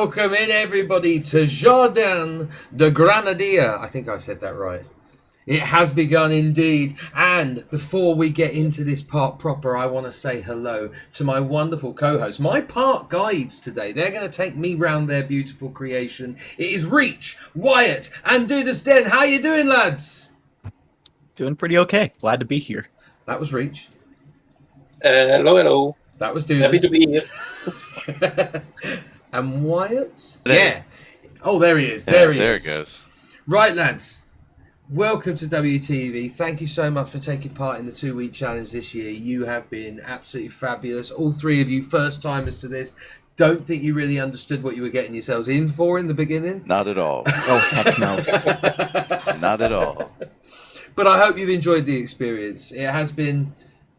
Welcome in, everybody, to Jardin de Granadilla. I think I said that right. It has begun indeed. And before we get into this part proper, I want to say hello to my wonderful co-hosts, my park guides today. They're going to take me round their beautiful creation. It is Reach, Wyatt, and DudusDen. How you doing, lads? Doing pretty okay. Glad to be here. That was Reach. Hello. That was Dudus. Happy to be here. And Wyatt? There. Yeah. Oh, there he is. Yeah, there he there is. it goes. Right, lads. Welcome to WTV. Thank you so much for taking part in the 2-week challenge this year. You have been absolutely fabulous. All three of you, first timers to this. Don't think you really understood what you were getting yourselves in for in the beginning. Not at all. Oh, heck no. Not at all. But I hope you've enjoyed the experience. It has been...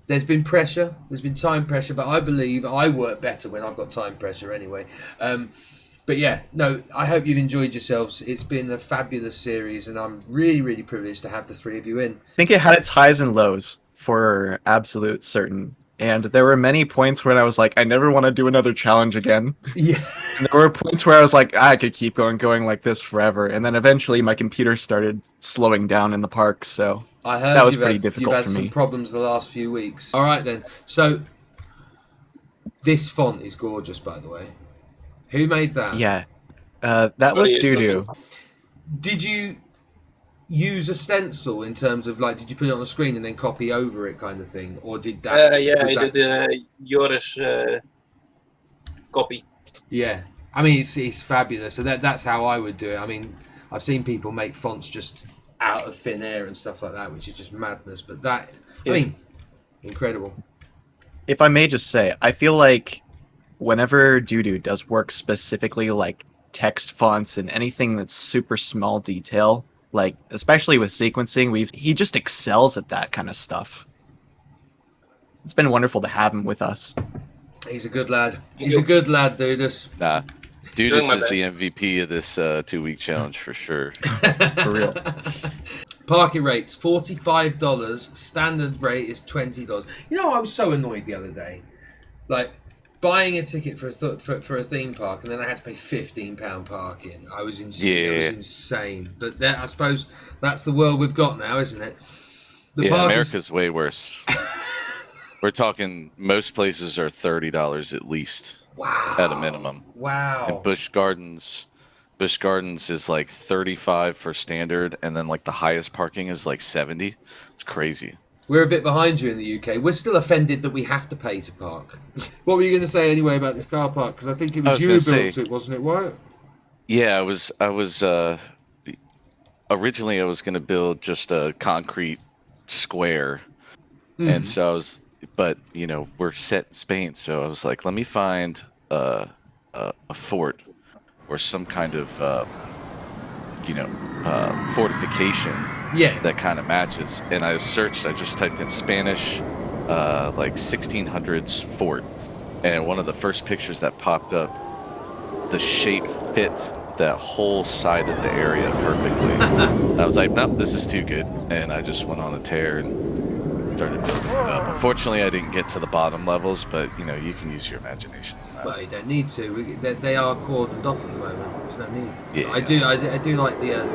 There's been pressure. There's been time pressure. But I believe I work better when I've got time pressure anyway. But yeah, no, I hope you've enjoyed yourselves. It's been a fabulous series, and I'm really, really privileged to have the three of you in. I think it had its highs and lows for absolute certain. And there were many points when I was like, I never want to do another challenge again. Yeah. And there were points where I was like, I could keep going like this forever. And then eventually my computer started slowing down in the park, so I heard that was you've pretty had, difficult you've had for some me. problems the last few weeks. All right, then. So this font is gorgeous, by the way. Who made that? Yeah. That was Dudu. Did you use a stencil in terms of, like, did you put it on the screen and then copy over it kind of thing? Or did that... Yeah, was I that- did yours copy. Yeah. I mean, it's fabulous. So that's how I would do it. I mean, I've seen people make fonts just out of thin air and stuff like that, which is just madness. But that... I mean, incredible. If I may just say, I feel like whenever Dudu does work specifically like text fonts and anything that's super small detail, like especially with sequencing, he just excels at that kind of stuff. It's been wonderful to have him with us. He's a good lad. He's a good lad, Dudus. Nah. Doing Dudus my is best. the MVP of this 2-week challenge for sure. For real. Parking rates $45. Standard rate is $20. You know, I was so annoyed the other day, like buying a ticket for a theme park, and then I had to pay £15 parking. I was insane. Yeah. It was insane. But I suppose that's the world we've got now, isn't it? The Yeah, park is- America's way worse. We're talking most places are $30 at least. Wow. At a minimum. Wow. And Busch Gardens is like 35 for standard, and then like the highest parking is like 70. It's crazy. We're a bit behind you in the UK. We're still offended that we have to pay to park. What were you going to say anyway about this car park? Because I think it was you who built it, wasn't it, Wyatt? Yeah, I was originally I was going to build just a concrete square. And so I was, but you know, we're set in Spain, so I was like, let me find a fort or some kind of fortification Yeah. that kind of matches. And I searched, I just typed in Spanish like 1600s fort, and one of the first pictures that popped up, the shape fit that whole side of the area perfectly. And I was like, nope, this is too good, and I just went on a tear and started building it up. Unfortunately, I didn't get to the bottom levels, but you know, you can use your imagination on that. Well, you don't need to. They are cordoned off at the moment. There's no need. Yeah. I do like the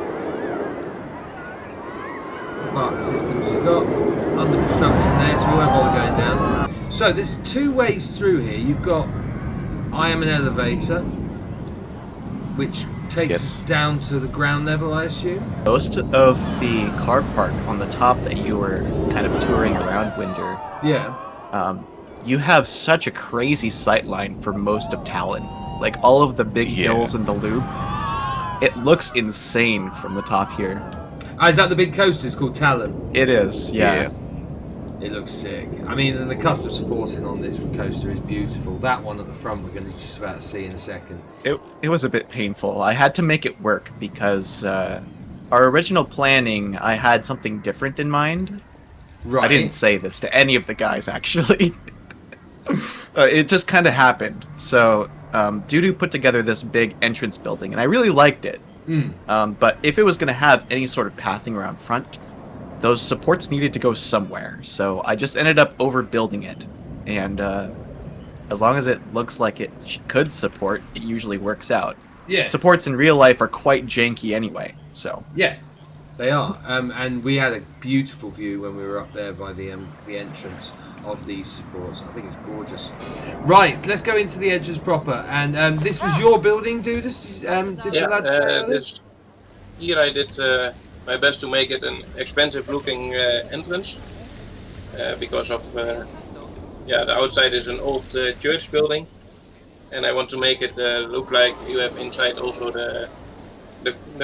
parking systems you've got under construction there, so we won't bother going down. So there's two ways through here. You've got I am an elevator, which takes Yes. us down to the ground level, I assume. Most of the car park on the top that you were kind of touring around, Winder, Yeah. you have such a crazy sight line for most of Talon. Like all of the big Yeah. hills in the loop. It looks insane from the top here. Is that the big coaster? It's called Talon. It is, yeah. It looks sick. I mean, and the custom supporting on this coaster is beautiful. That one at the front we're going to just about see in a second. It was a bit painful. I had to make it work because our original planning, I had something different in mind. Right. I didn't say this to any of the guys, actually. It just kind of happened. So Dudu put together this big entrance building, and I really liked it. But if it was going to have any sort of pathing around front, those supports needed to go somewhere. So I just ended up overbuilding it. And as long as it looks like it could support, it usually works out. Yeah. Supports in real life are quite janky anyway, so. Yeah, they are. And we had a beautiful view when we were up there by the entrance of these supports. I think it's gorgeous. Right, let's go into the edges proper. And this was your building, Dudus? Did the lads say that? Here I did my best to make it an expensive-looking entrance because of the outside is an old church building, and I want to make it look like you have inside also the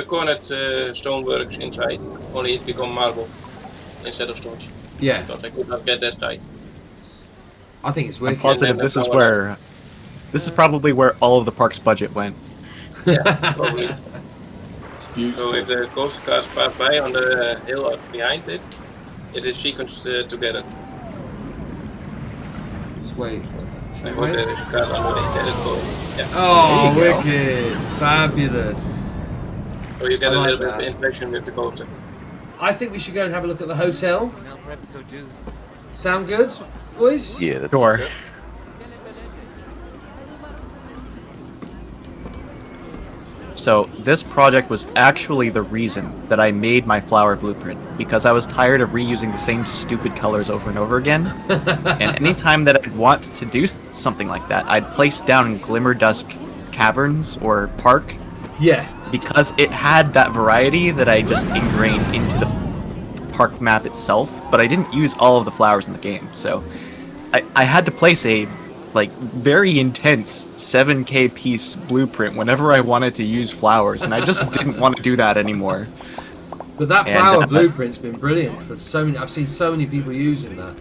cornered stoneworks inside. Only it become marble instead of stones. Yeah, because I could not get that tight. I think it's wicked. I'm positive this is probably where all of the park's budget went. Yeah, probably. It's beautiful. So if the coaster cars pass by on the hill behind it, it is sequenced together. Let's wait. I hope there is a car underneath that is going. Yeah. Oh, wicked! Fabulous. So you get I a like little bit of that. inflection with the coaster. I think we should go and have a look at the hotel. Sound good, boys? Yeah, that's Sure. So this project was actually the reason that I made my flower blueprint, because I was tired of reusing the same stupid colors over and over again. And anytime that I'd want to do something like that, I'd place down Glimmer Dusk Caverns or Park, Yeah. because it had that variety that I just ingrained into the park map itself, but I didn't use all of the flowers in the game, so I had to place a very intense 7K piece blueprint whenever I wanted to use flowers, and I just didn't want to do that anymore. But that And, flower blueprint's been brilliant for so many. I've seen so many people using that.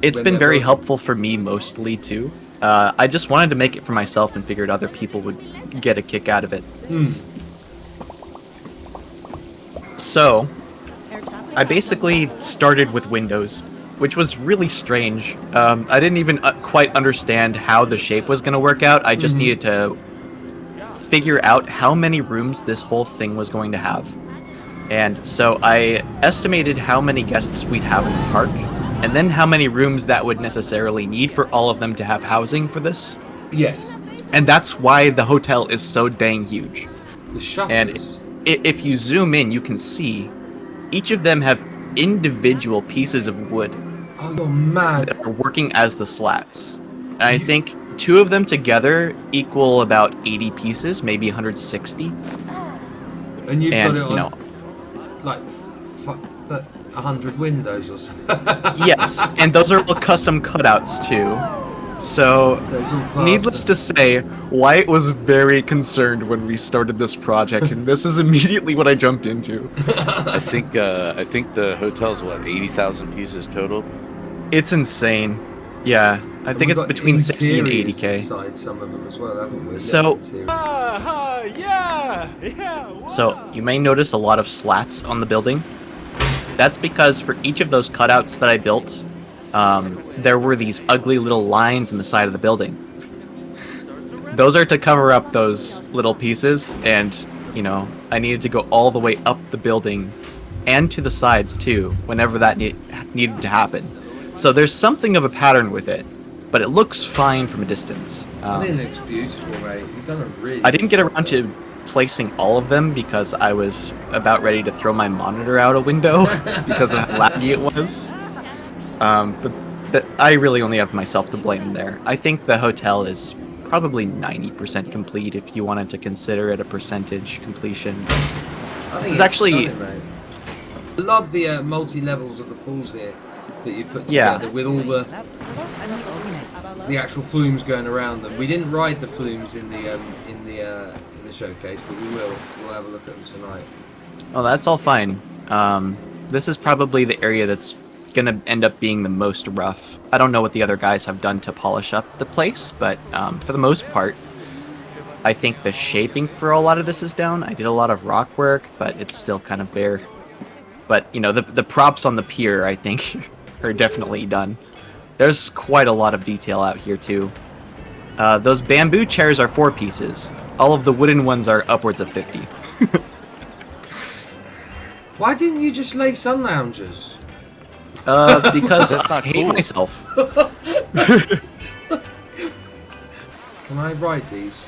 It's When been they're very building. helpful for me mostly too. I just wanted to make it for myself and figured other people would get a kick out of it. So, I basically started with windows, which was really strange. I didn't even quite understand how the shape was going to work out. I just needed to figure out how many rooms this whole thing was going to have. And so I estimated how many guests we'd have in the park, and then how many rooms that would necessarily need for all of them to have housing for this. Yes. And that's why the hotel is so dang huge. The shutters. And if you zoom in, you can see each of them have individual pieces of wood Oh, you're mad. that are working as the slats. And I think two of them together equal about 80 pieces, maybe 160. And you've And, got it on you know, like 100 windows or something. yes, and those are all custom cutouts too. So, So it's all plaster. needless to say, Wyatt was very concerned when we started this project, and this is immediately what I jumped into. I think the hotel's 80,000 pieces total. It's insane. Yeah, I think it's between 60 and 80k. Inside some of them as well, haven't we? So- Yeah, So, you may notice a lot of slats on the building. That's because for each of those cutouts that I built, there were these ugly little lines in the side of the building. Those are to cover up those little pieces, and, you know, I needed to go all the way up the building and to the sides too, whenever that needed to happen. So there's something of a pattern with it, but it looks fine from a distance. I think it looks beautiful, mate. You've done a really. I didn't get around to placing all of them because I was about ready to throw my monitor out a window because of how laggy it was. But I really only have myself to blame there. I think the hotel is probably 90% complete if you wanted to consider it a percentage completion. I This think is it's actually- stunning, mate. I love the multi-levels of the pools here that you put Yeah. together with all the actual flumes going around them. We didn't ride the flumes in the showcase, but we will. We'll have a look at them tonight. Oh, that's all fine. This is probably the area that's gonna end up being the most rough. I don't know what the other guys have done to polish up the place, but for the most part, I think the shaping for a lot of this is down. I did a lot of rock work, but it's still kind of bare. But, you know, the props on the pier, I think, are definitely done. There's quite a lot of detail out here, too. Those bamboo chairs are 4 pieces. All of the wooden ones are upwards of 50. Why didn't you just lay sun loungers? Because That's I not hate cool. myself. Can I ride these?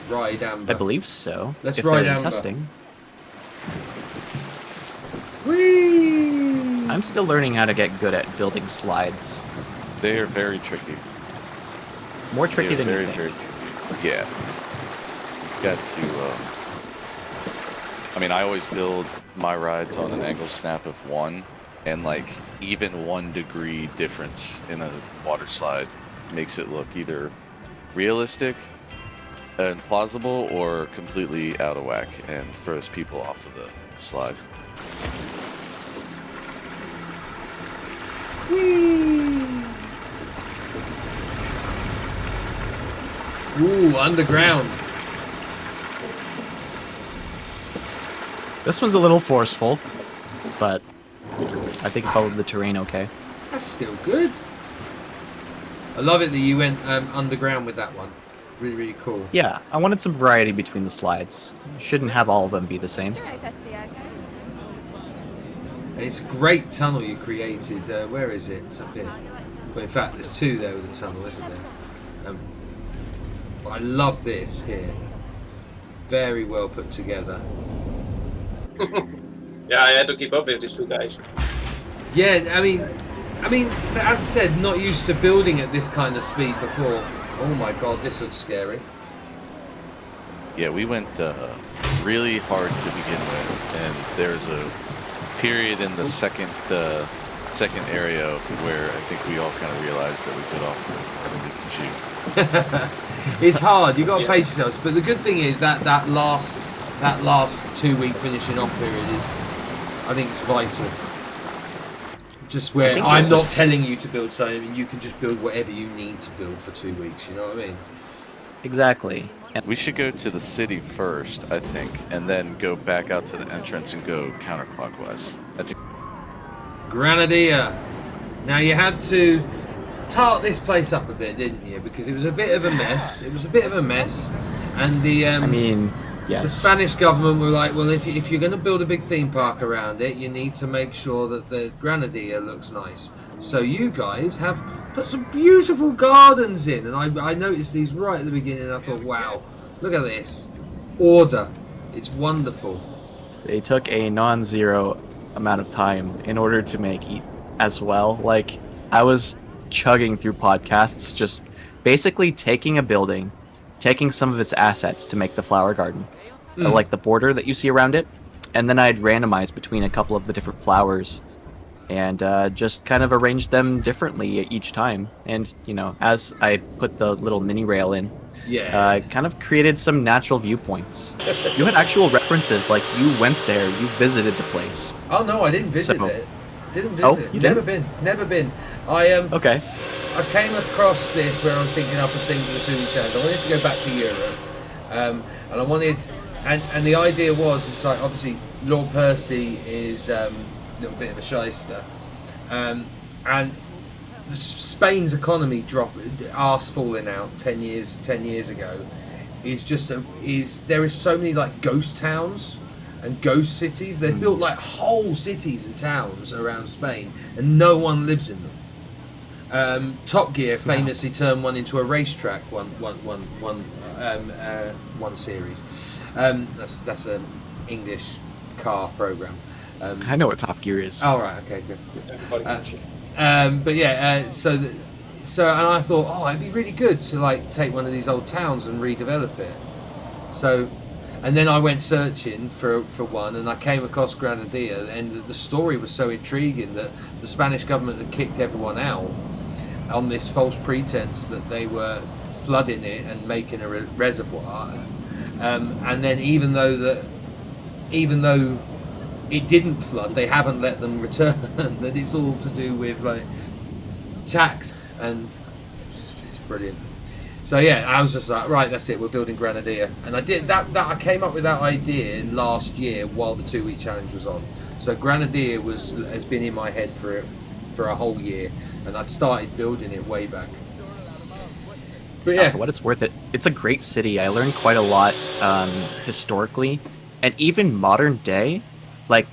Ride Amber. I believe so. Let's if ride they're in Amber. testing. Whee! I'm still learning how to get good at building slides. They are very tricky. More tricky than very, you think. very tricky. Yeah. You've got to. I mean, I always build my rides on an angle snap of 1, and like even 1 degree difference in a water slide makes it look either realistic and plausible or completely out of whack and throws people off of the slide. Whee! Ooh, underground. This one's a little forceful, but I think it followed the terrain okay. That's still good. I love it that you went underground with that one. Really, really cool. Yeah, I wanted some variety between the slides. Shouldn't have all of them be the same. And it's a great tunnel you created. Where is it? It's up here. Well, in fact, there's 2 there with the tunnel, isn't there? I love this here. Very well put together. Yeah, I had to keep up with these 2 guys. Yeah, I mean, as I said, not used to building at this kind of speed before. Oh my god, this looks scary. Yeah, we went really hard to begin with, and there's a period in the second area where I think we all kind of realized that we bit off more than we can chew. It's hard. You got to pace yourselves. But the good thing is that that last 2-week finishing off period is, I think, it's vital. Just where I'm not telling you to build something, and you can just build whatever you need to build for 2 weeks. You know what I mean? Exactly. And We should go to the city first, I think, and then go back out to the entrance and go counterclockwise. I think. Granadilla. Now you had to tart this place up a bit, didn't you? Because it was a bit of a mess. And the I mean, yes. the Spanish government were like, well, if you're going to build a big theme park around it, you need to make sure that the Granadilla looks nice. So you guys have put some beautiful gardens in, and I noticed these right at the beginning, and I thought, wow, look at this. Order. It's wonderful. They took a non-zero amount of time in order to make it as well. Like, I was chugging through podcasts, just basically taking a building, taking some of its assets to make the flower garden, like the border that you see around it, and then I'd randomize between a couple of the different flowers and just kind of arrange them differently each time. And, you know, as I put the little mini rail in, Yeah. kind of created some natural viewpoints. You had actual references, like you went there, you visited the place. Oh no, I didn't visit So- it. Didn't Oh, visit. you Never didn't? been. Never been. Okay. I came across this when I was thinking up of things for the 2 challenge. I wanted to go back to Europe, and I wanted, and the idea was, it's like obviously Lord Percy is a little bit of a shyster, and Spain's economy arse falling out 10 years ago, there is so many like ghost towns and ghost cities. They've built like whole cities and towns around Spain, and no one lives in them. Top Gear famously turned one into a racetrack. One series. That's an English car program. I know what Top Gear is. Oh right, okay, good. Everybody But yeah, so and I thought, oh, it'd be really good to like take one of these old towns and redevelop it. So, and then I went searching for one, and I came across Granadilla, and the story was so intriguing that the Spanish government had kicked everyone out on this false pretense that they were flooding it and making a reservoir, and then even though it didn't flood, they haven't let them return. That it's all to do with like tax, and it's brilliant. So yeah, I was just like, right, that's it, we're building Granadilla. And I did that I came up with that idea last year while the 2-week challenge was on. So Granadilla has been in my head for a whole year, and I'd started building it way back. But yeah, For what it's worth, it's a great city. I learned quite a lot historically, and even modern day. Like,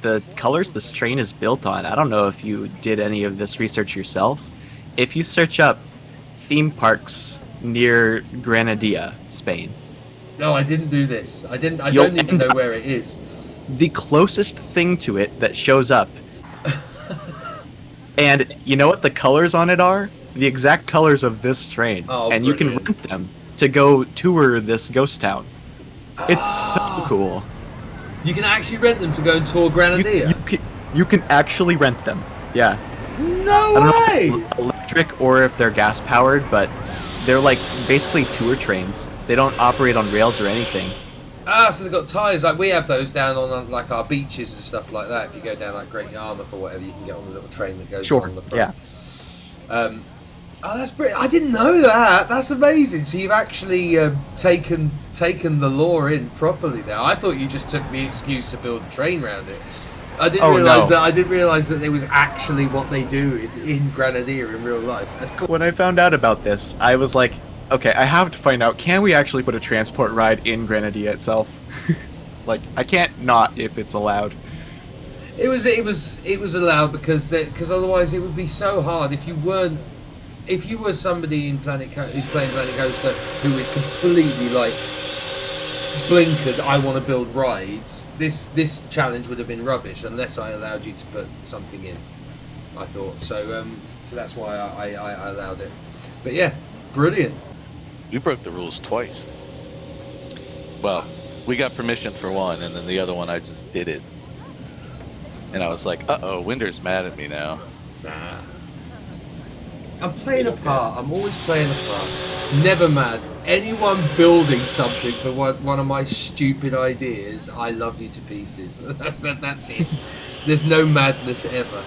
the colors this train is built on, I don't know if you did any of this research yourself. If you search up theme parks near Granadilla, Spain. No, I didn't do this. I didn't. I You'll don't even end know up- where it is. The closest thing to it that shows up. And you know what the colors on it are? The exact colors of this train. Oh, and you can brilliant. rent them to go tour this ghost town. It's so cool. You can actually rent them to go and tour Granadilla. You can actually rent them. Yeah. No I don't know way! if they're electric or if they're gas powered, but they're like basically tour trains. They don't operate on rails or anything. Ah, so they've got tyres like we have those down on like our beaches and stuff like that. If you go down like Great Yarmouth or whatever, you can get on the little train that goes Sure. on the front. Yeah. Oh, that's brilliant. I didn't know that. That's amazing. So you've actually taken the lore in properly there. I thought you just took the excuse to build a train around it. I didn't realise that. I didn't realise that it was actually what they do in Granadilla in real life. That's cool. When I found out about this, I was like, okay, I have to find out, can we actually put a transport ride in Granadilla itself? Like, I can't not if it's allowed. It was allowed because otherwise it would be so hard if you weren't. If you were somebody in who's playing Planet Coaster who is completely like blinkered, I want to build rides, this challenge would have been rubbish unless I allowed you to put something in. I thought so. So that's why I allowed it. But yeah, brilliant. We broke the rules twice. Well, we got permission for one, and then the other one I just did it. And I was like, uh-oh, Winder's mad at me now. Nah. I'm playing a part. I'm always playing a part. Never mad. Anyone building something for one of my stupid ideas, I love you to pieces. That's it. There's no madness ever.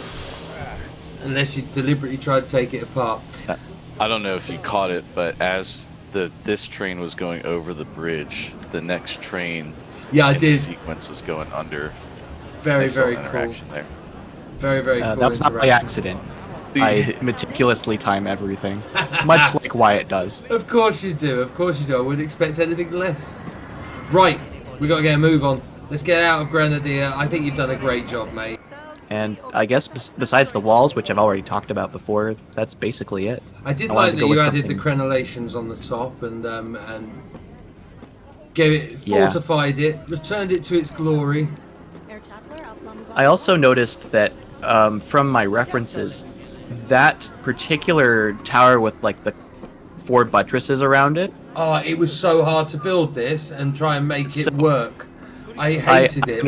Unless you deliberately try to take it apart. I don't know if you caught it, but as this train was going over the bridge, the next train Yeah, I in did. the sequence was going under. Very, Nice little very cool. interaction there. Very, very cool. That was not by interaction. accident. I meticulously time everything, much like Wyatt does. Of course you do. Of course you do. I wouldn't expect anything less. Right, we got to get a move on. Let's get out of Grenadier. I think you've done a great job, mate. And I guess besides the walls, which I've already talked about before, that's basically it. I did I wanted like to that go you with added the something- crenellations on the top and gave it, Yeah. fortified it, returned it to its glory. I also noticed that from my references, that particular tower with like the 4 buttresses around it, Oh, it was so hard to build this and try and make it So- work. I hated it.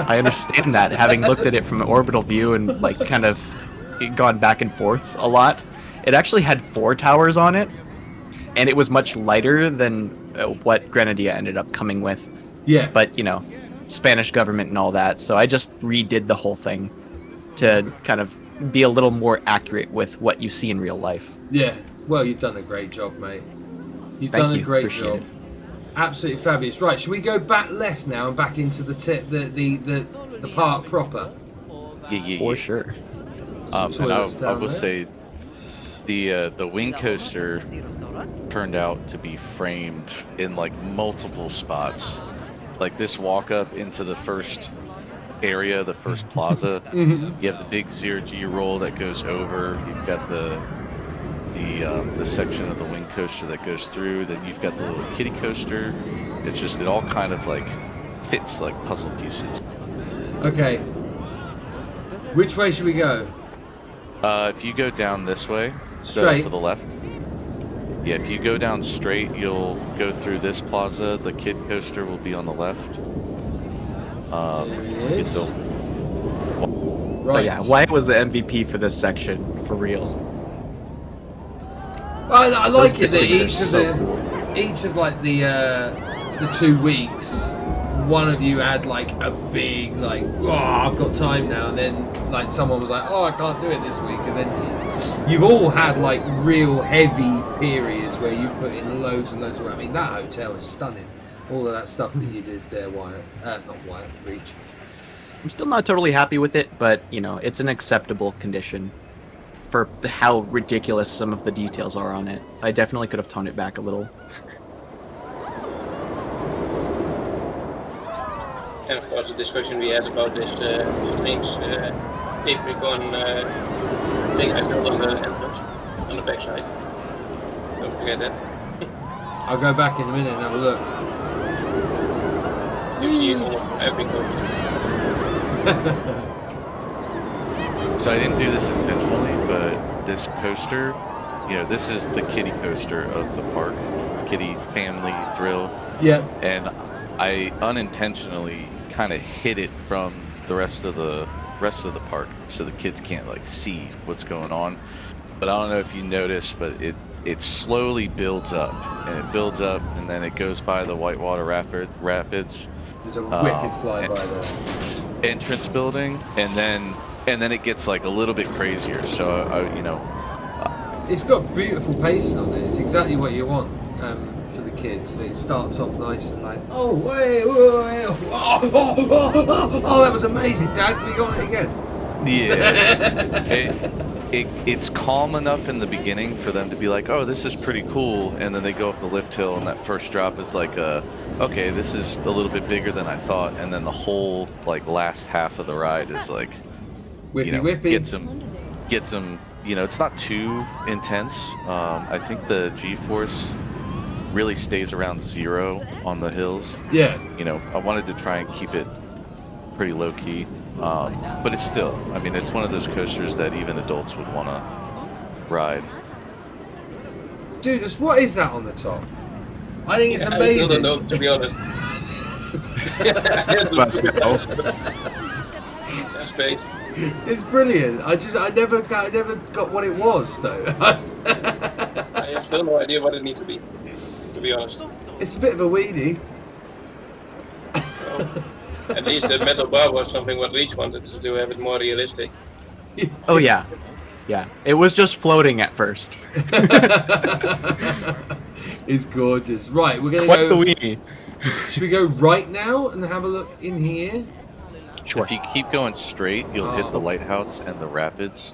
I understand that, having looked at it from an orbital view and like kind of gone back and forth a lot. It actually had 4 towers on it, and it was much lighter than what Grenadier ended up coming with. Yeah. But, you know, Spanish government and all that, so I just redid the whole thing to kind of be a little more accurate with what you see in real life. Yeah. Well, you've done a great job, mate. You've Thank done a you. great Appreciate job. it. Absolutely fabulous. Right, should we go back left now and back into the park proper? Yeah. For sure. And I toilets down will there. say the wing coaster turned out to be framed in like multiple spots. Like this walk up into the first area, the first plaza. You have the big 0G roll that goes over. You've got the section of the wing coaster that goes through. Then you've got the little kiddie coaster. It's just it all kind of like fits like puzzle pieces. Okay. Which way should we go? If you go down this way, Straight. to the left. Yeah, if you go down straight, you'll go through this plaza. The kid coaster will be on the left. There he is. It'll- Right. But yeah, Wyatt was the MVP for this section, for real. I like it that buildings are each of like the 2 weeks, one of you had like a big like, oh, I've got time now, and then like someone was like, oh, I can't do it this week, and then you've all had like real heavy periods where you put in loads and loads of work. I mean, that hotel is stunning. All of that stuff that you did there, Wyatt, not Wyatt, Reach. I'm still not totally happy with it, but, you know, it's an acceptable condition for how ridiculous some of the details are on it. I definitely could have toned it back a little. And of course the discussion we had about this strange apricot thing I built on the entrance, on the backside. Don't forget that. I'll go back in a minute and have a look. You see almost every coaster. So I didn't do this intentionally, but this coaster, this is the kiddie coaster of the park, kiddie family thrill, Yeah. and I unintentionally kind of hid it from the rest of the park, so the kids can't like see what's going on. But I don't know if you noticed, but it slowly builds up, and then it goes by the Whitewater Rapids. There's a wicked flyby there. Entrance building, and then it gets like a little bit crazier. So It's got beautiful pacing on it. It's exactly what you want for the kids. It starts off nice and like, oh wait, oh, that was amazing, Dad. Can we go on it again? yeah, it's calm enough in the beginning for them to be like, oh, this is pretty cool, and then they go up the lift hill, and that first drop is like, okay, this is a little bit bigger than I thought, and then the whole like last half of the ride is like, Whippy. gets them. It's not too intense. I think the G-force really stays around 0 on the hills. Yeah. I wanted to try and keep it pretty low key. But it's still, it's one of those coasters that even adults would want to ride. Dude, what is that on the top? I think it's I amazing. still don't know, to be honest. That's space. It's brilliant. I never got what it was though. I have still no idea what it needs to be honest. It's a bit of a weenie. At least the metal bar was something what Reach wanted to have it more realistic. Oh yeah. Yeah. It was just floating at first. It's gorgeous. Right, we're gonna What go. the weenie? Should we go right now and have a look in here? Sure. If you keep going straight, you'll hit the lighthouse and the rapids.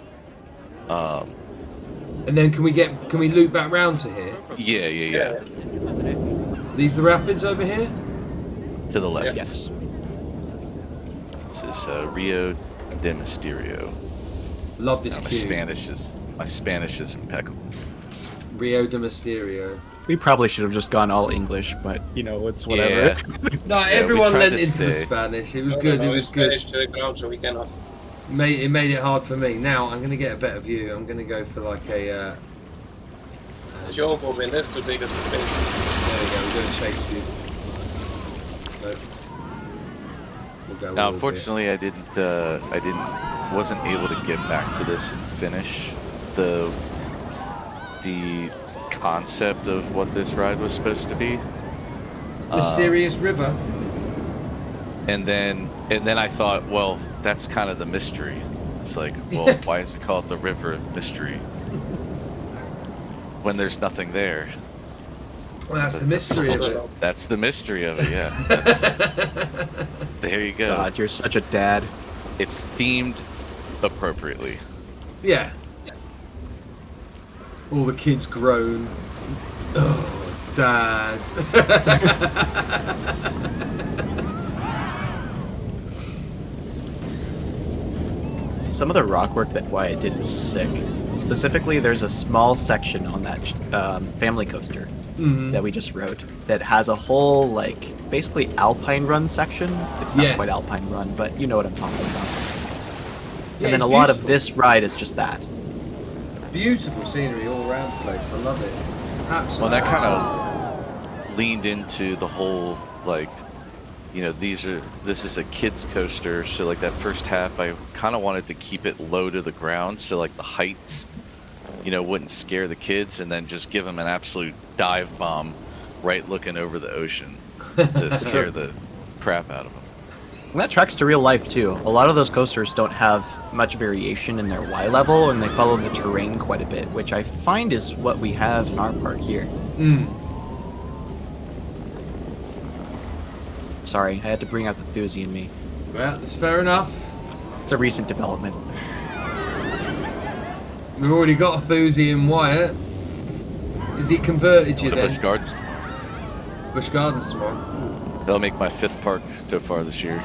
And then can we loop back round to here? Yeah. These the rapids over here? To the left. Yes. This is Rio de Misterio. Love this My cube. Spanish is impeccable. Rio de Mysterio. We probably should have just gone all English, but it's whatever. Yeah. No, we everyone tried lent to into the stay. Spanish. It was No, good. no, It was it's good. finished to the ground, so we cannot. It made it hard for me. Now I'm gonna get a better view. I'm gonna go for like a. It's your overwinder to take us to space. There we go. We're doing chase view. Nope. We'll go. Now, all unfortunately, wasn't able to get back to this and finish the concept of what this ride was supposed to be. Mysterious River. And then I thought, well, that's kind of the mystery. It's like, well, why is it called the River of Mystery when there's nothing there? Well, that's the mystery of it. That's the mystery of it, yeah. There you go. God, you're such a dad. It's themed appropriately. Yeah. All the kids groan. Oh, Dad. Some of the rock work that Wyatt did was sick. Specifically, there's a small section on that family coaster that we just rode that has a whole, basically Alpine Run section. It's not quite Alpine Run, but you know what I'm talking about. Yeah, And then a lot of this ride is just that. Beautiful scenery all around the place. I love it. Absolutely. Well, that kind of leaned into the whole, this is a kids coaster, so that first half I kind of wanted to keep it low to the ground, so the heights, wouldn't scare the kids, and then just give them an absolute dive bomb right looking over the ocean to scare the crap out of them. And that tracks to real life too. A lot of those coasters don't have much variation in their Y level, and they follow the terrain quite a bit, which I find is what we have in our park here. Sorry, I had to bring out the Thuzy in me. Well, that's fair enough. It's a recent development. We've already got a Thuzy in Wyatt. Is he converted you To then? Busch Gardens. Busch Gardens tomorrow. That'll make my 5th park so far this year.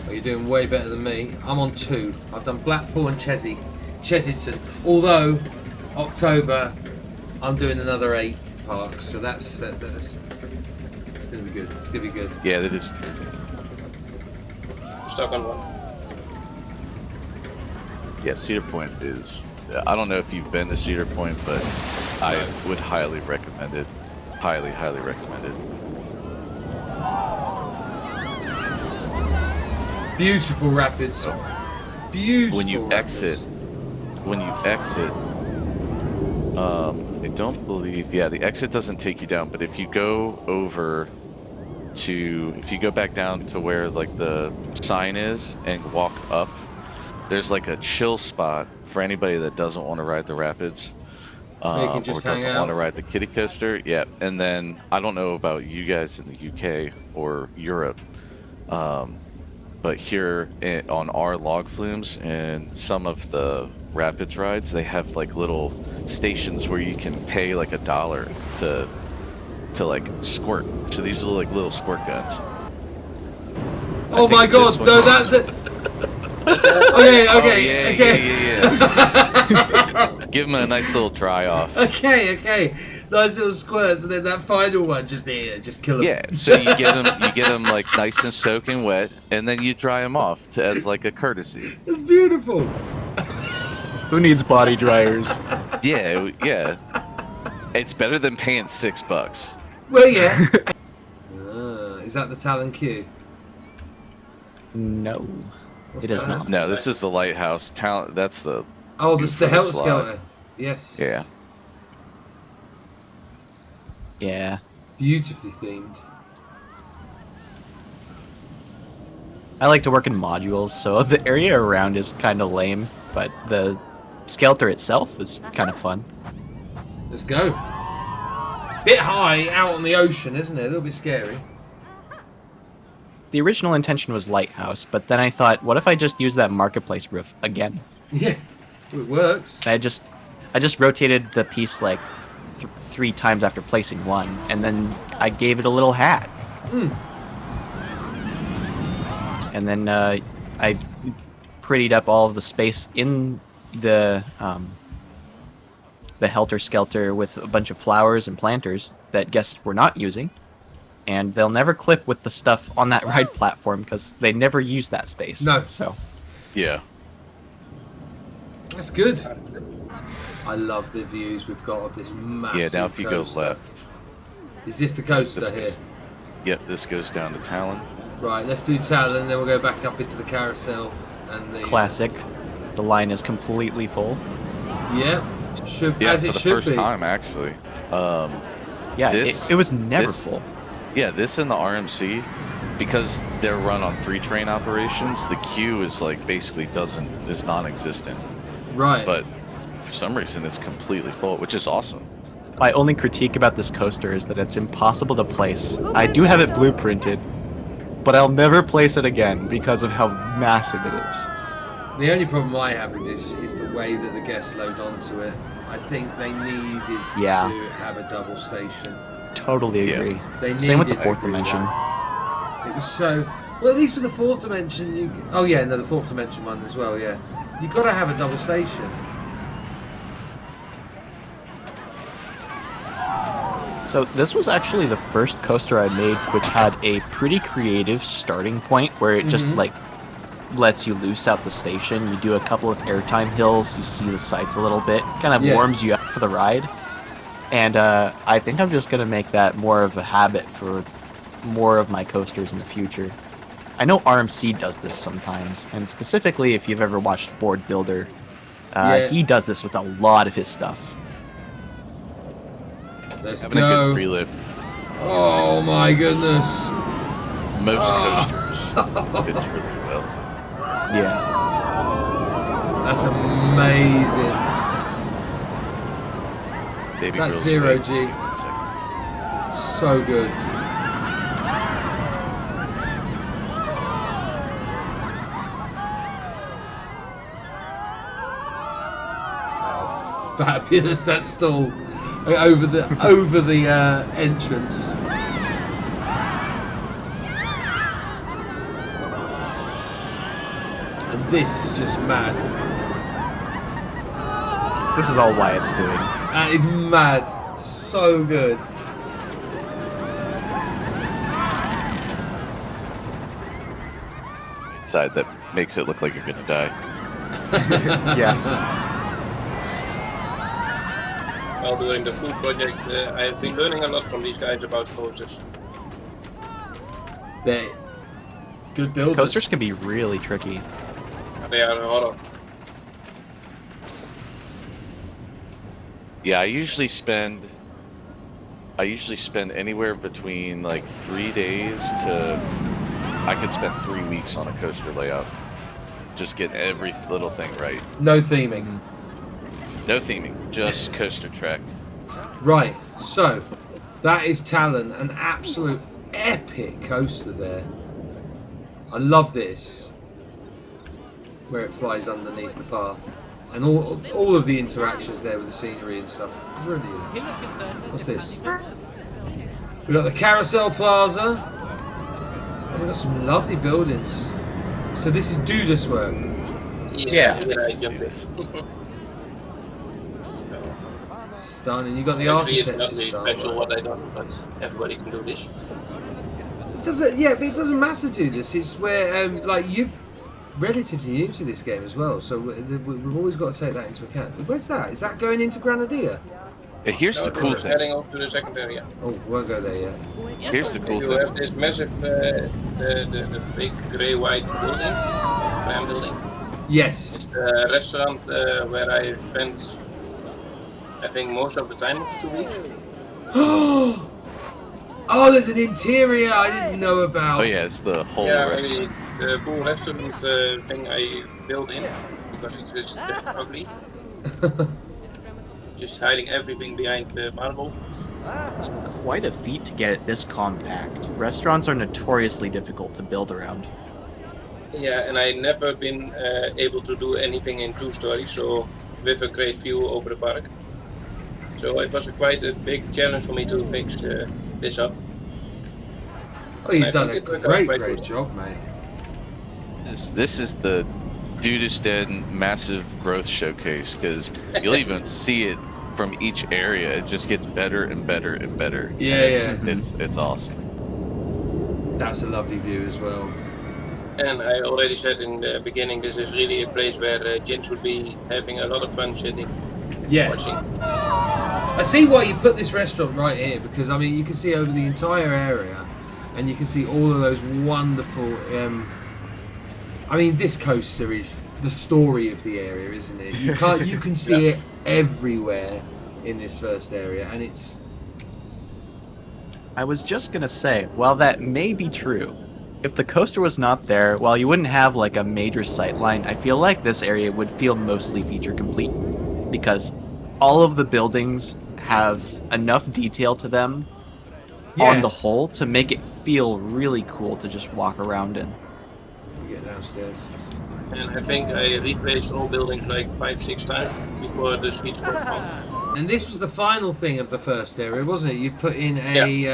Oh, you're doing way better than me. I'm on 2. I've done Blackpool and Chessington. Although, October, I'm doing another 8. parks, so that's it's gonna be good. It's gonna be good. Yeah, that is. Stuck on one. Yeah, Cedar Point is. I don't know if you've been to Cedar Point, but I would highly recommend it. Highly, highly recommend it. Beautiful rapids. Beautiful. When you rapids. exit, I don't believe. Yeah, the exit doesn't take you down, but if you go back down to where like the sign is and walk up, there's like a chill spot for anybody that doesn't want to ride the rapids. They can Or just hang doesn't out. want to ride the kiddie coaster. Yeah, and then I don't know about you guys in the UK or Europe, but here on our log flumes and some of the rapids rides, they have like little stations where you can pay like $1 to like squirt. So these are like little squirt guns. Oh my god, no, that's it. Okay. Yeah. Give them a nice little dry off. Okay. Nice little squirts, and then that final one, just kill them. Yeah, so you get them like nice and soaking wet, and then you dry them off as like a courtesy. It's beautiful. Who needs body dryers? Yeah. It's better than paying $6. Well, yeah. Is that the Talon Q? No, What's it is that? not. No, this is the lighthouse. That's the. Oh, Q this for the Helter slide. Skelter. Yes. Yeah. Yeah, Beautifully themed. I like to work in modules, so the area around is kind of lame, but the Skelter itself is kind of fun. Let's go. Bit high out on the ocean, isn't it? A little bit scary. The original intention was lighthouse, but then I thought, what if I just use that marketplace roof again? Yeah, it works. And I just rotated the piece like 3 times after placing one, and then I gave it a little hat. And then I prettied up all of the space in the Helter Skelter with a bunch of flowers and planters that guests were not using. And they'll never clip with the stuff on that ride platform because they never use that space. No. So Yeah. That's good. I love the views we've got of this massive Yeah. Now if you coaster. go left, Is this the coaster this here? goes. Yep. This goes down to Talon. Right, let's do Talon, and then we'll go back up into the carousel and the classic. The line is completely full. Yeah, should Yeah, as for it the should first be. time actually. Yeah, This- it was never this- full. Yeah, this in the RMC, because they're run on 3 train operations, the queue is like basically is non-existent. Right. But for some reason, it's completely full, which is awesome. My only critique about this coaster is that it's impossible to place. I do have it blueprinted, but I'll never place it again because of how massive it is. The only problem I have with this is the way that the guests load onto it. I think they needed Yeah. to have a double station. Totally Yeah. agree. They Same with the needed fourth to do dimension. that. It was so well. At least with the fourth dimension, the fourth dimension one as well. Yeah, you got to have a double station. So this was actually the first coaster I made which had a pretty creative starting point where it just like lets you loose out the station. You do a couple of airtime hills, you see the sights a little bit, kind of Yeah. warms you up for the ride. And I think I'm just going to make that more of a habit for more of my coasters in the future. I know RMC does this sometimes, and specifically if you've ever watched Board Builder, Yeah. he does this with a lot of his stuff. Let's Having a go. good pre-lift. Oh my goodness. Most coasters fits really well. Yeah. That's amazing. Baby That's Grill's zero awake. G. Give it a second. So good. Oh, fabulous! That stall over the entrance. And this is just mad. This is all Wyatt's doing. That is mad. So good. Inside that makes it look like you're gonna die. Yes. While during the food project, I have been learning a lot from these guys about coasters. They good builders. Coasters can be really tricky. They are a horror. Yeah, I usually spend anywhere between like 3 days to I could spend 3 weeks on a coaster layout. Just getting every little thing right. No theming. No theming, just coaster track. Right, so that is Talon, an absolute epic coaster there. I love this, where it flies underneath the path, and all of the interactions there with the scenery and stuff. Brilliant. What's this? We got the Carousel Plaza, and we got some lovely buildings. So this is Dudus work. Yeah, I jumped in. Stunning. You got the Actually, it's architecture not really style. special right? what I done, but everybody can do this. Yeah, but it doesn't matter, Dudus. It's where like you. Relatively new to this game as well, so we've always got to take that into account. Where's that? Is that going into Granadilla? Here's the cool thing. Heading off to the second area. Oh, we won't go there yet. Here's the cool You thing. have this massive, the big grey-white building, tram building. Yes. It's a restaurant where I spent, I think, most of the time of the 2 weeks. Oh, there's an interior I didn't know about. Oh yeah, it's the whole Yeah, rest. maybe the full restaurant thing I built in because it's just that ugly. Just hiding everything behind the marble. It's quite a feat to get it this compact. Restaurants are notoriously difficult to build around. Yeah, and I never been able to do anything in 2 stories, so with a great view over the park. So it was quite a big challenge for me to fix this up. Oh, you've I done think a it worked out quite great good. job, mate. This is the DudusDen massive growth showcase because you'll even see it from each area. It just gets better and better and better. Yeah, And it's awesome. That's a lovely view as well. And I already said in the beginning, this is really a place where Jin should be having a lot of fun sitting, Yeah. watching. I see why you put this restaurant right here, because I mean you can see over the entire area, and you can see all of those wonderful. I mean, this coaster is the story of the area, isn't it? You can see it everywhere in this first area, and it's. I was just gonna say, while that may be true, if the coaster was not there, while you wouldn't have like a major sightline, I feel like this area would feel mostly feature complete because all of the buildings have enough detail to them on the whole to make it feel really cool to just walk around in. You get downstairs. And I think I replaced all buildings like 5-6 times before the sweet spot found. And this was the final thing of the first area, wasn't it? You put in a.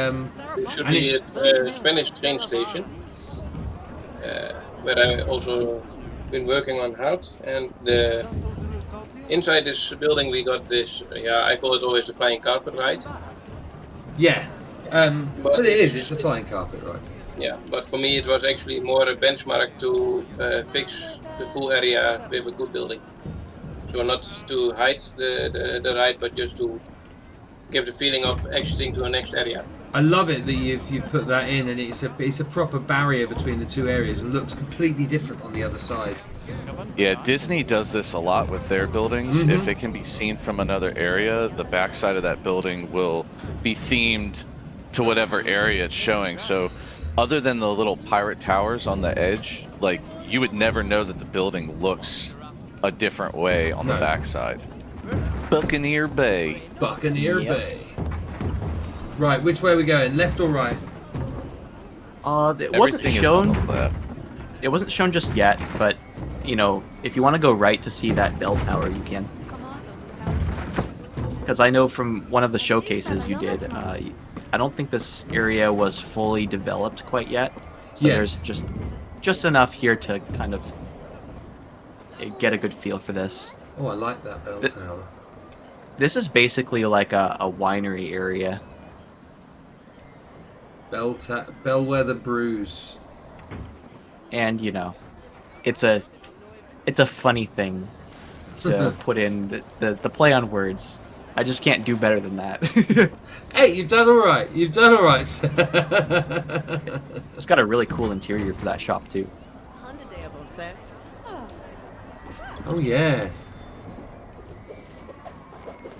It should And be at Spanish train station, where I also been working on hard. And inside this building we got this, I call it always the flying carpet ride. Yeah. But it is. it's- It's a flying carpet, right? Yeah, but for me it was actually more a benchmark to fix the full area with a good building. So not to hide the ride, but just to give the feeling of exiting to the next area. I love it that you put that in, and it's a proper barrier between the two areas. It looks completely different on the other side. Yeah, Disney does this a lot with their buildings. If it can be seen from another area, the backside of that building will be themed to whatever area it's showing. So other than the little pirate towers on the edge, like you would never know that the building looks a different way on the No. backside. Buccaneer Bay. Buccaneer Yep. Bay. Right, which way are we going? Left or right? It wasn't Everything is on shown. the left. It wasn't shown just yet, but you know, if you want to go right to see that bell tower, you can. Because I know from one of the showcases you did, I don't think this area was fully developed quite yet. So Yes. there's just enough here to kind of get a good feel for this. Oh, I like that bell The- tower. This is basically like a winery area. Bellwether Brews. And, you know, it's a funny thing to put in the play on words. I just can't do better than that. Hey, you've done all right. You've done all right. It's got a really cool interior for that shop, too. Oh, yeah.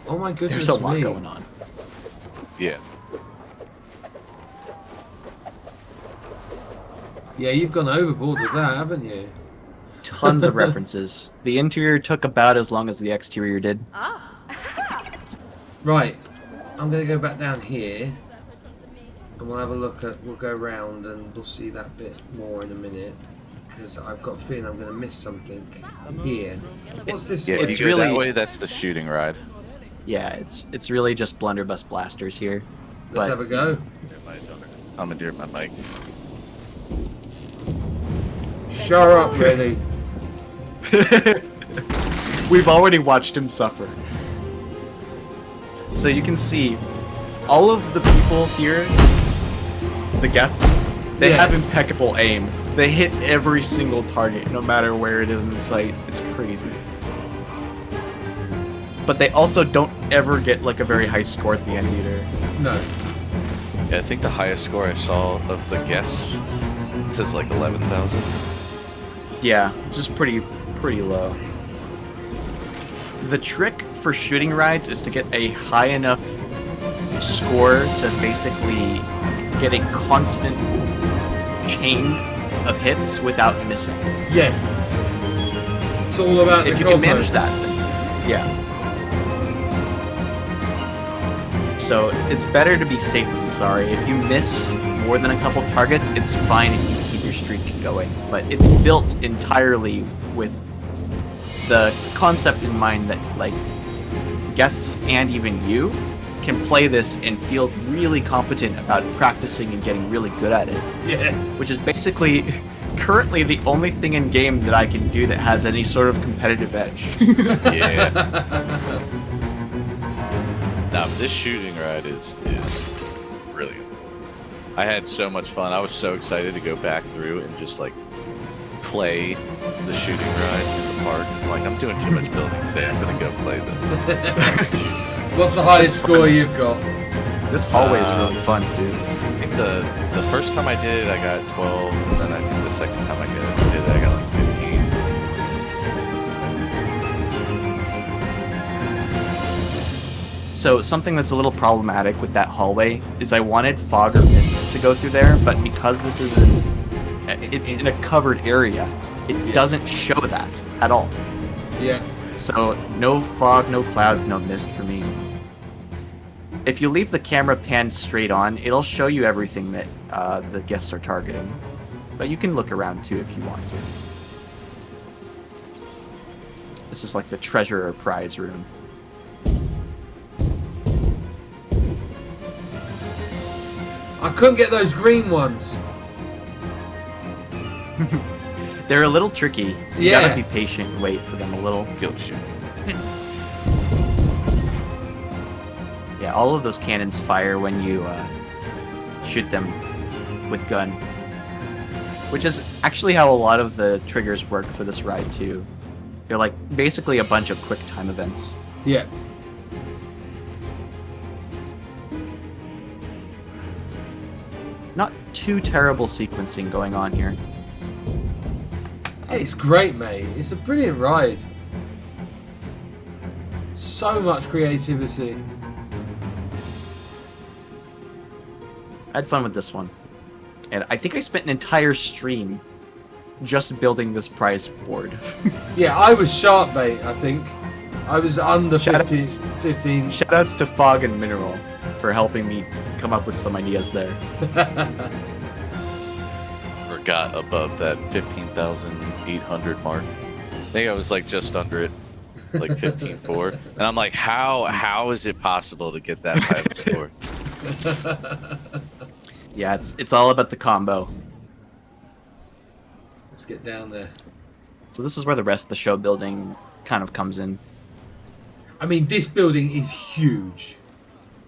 Oh, my goodness. There's a lot me. going on. Yeah. Yeah, you've gone overboard with that, haven't you? Tons of references. The interior took about as long as the exterior did. Right. I'm going to go back down here. And we'll have a look at... We'll go round and we'll see that bit more in a minute. Because I've got a feeling I'm going to miss something here. What's this Yeah, way? if It's you go that really- way, that's the shooting ride. Yeah, it's really just blunderbuss blasters here. Let's but- have a go. I'm gonna my mic. Shut up, really. We've already watched him suffer. So you can see all of the people here, the guests, they Yeah. have impeccable aim. They hit every single target, no matter where it is in sight. It's crazy. But they also don't ever get like a very high score at the end either. No. Yeah, I think the highest score I saw of the guests says like 11,000. Yeah, just pretty low. The trick for shooting rides is to get a high enough score to basically get a constant chain of hits without missing. Yes. It's all about If the you can combo. manage that, then, yeah. So it's better to be safe than sorry. If you miss more than a couple targets, it's fine if you keep your streak going. But it's built entirely with the concept in mind that like guests and even you can play this and feel really competent about practicing and getting really good at it. Yeah. Which is basically currently the only thing in game that I can do that has any sort of competitive edge. Yeah. Now this shooting ride is brilliant. I had so much fun. I was so excited to go back through and just like play the shooting ride in the park. I'm like, I'm doing too much building today. I'm gonna go play the shooting ride. What's the highest score you've got? This hallway is really fun too. I think the first time I did it, I got 12, and then I think the second time I did it, I got like 15. So something that's a little problematic with that hallway is I wanted fog or mist to go through there, but because this is it's in a covered area, it doesn't show that at all. Yeah. So no fog, no clouds, no mist for me. If you leave the camera panned straight on, it'll show you everything that the guests are targeting. But you can look around too if you want to. This is like the treasure or prize room. I couldn't get those green ones. They're a little tricky. You Yeah. gotta be patient and wait for them a little. Guild shoot. Yeah, all of those cannons fire when you shoot them with gun. Which is actually how a lot of the triggers work for this ride too. They're like basically a bunch of quick time events. Yeah. Not too terrible sequencing going on here. Hey, it's great, mate. It's a brilliant ride. So much creativity. I had fun with this one. And I think I spent an entire stream just building this prize board. Yeah, I was sharp, mate, I think. I was under Shout 15. Shoutouts to Fog and Mineral for helping me come up with some ideas there. Or got above that 15,800 mark. I think I was like just under it, like 15.4. And I'm like, how is it possible to get that pilot score? Yeah, it's all about the combo. Let's get down there. So this is where the rest of the show building kind of comes in. I mean, this building is huge.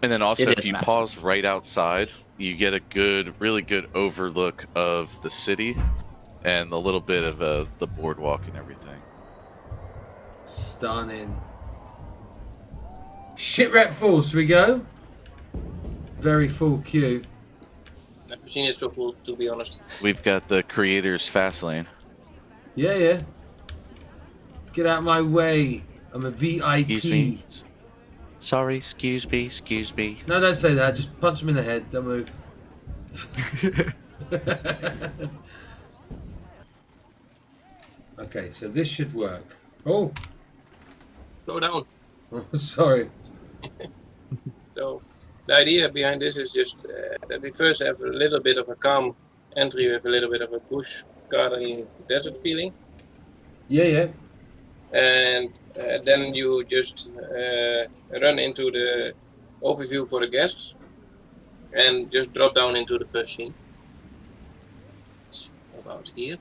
And then also, It if is you massive. pause right outside, you get a really good overlook of the city and a little bit of the boardwalk and everything. Stunning. Shipwreck Falls, should we go? Very full queue. Never seen it so full, to be honest. We've got the creators fast lane. Yeah. Get out of my way. I'm a VIP. Excuse me. Sorry, excuse me. No, don't say that. Just punch him in the head. Don't move. Okay, so this should work. Oh, Slow down. sorry. So the idea behind this is just that we first have a little bit of a calm entry with a little bit of a bush garden desert feeling, Yeah. and then you just run into the overview for the guests and just drop down into the first scene. It's about here.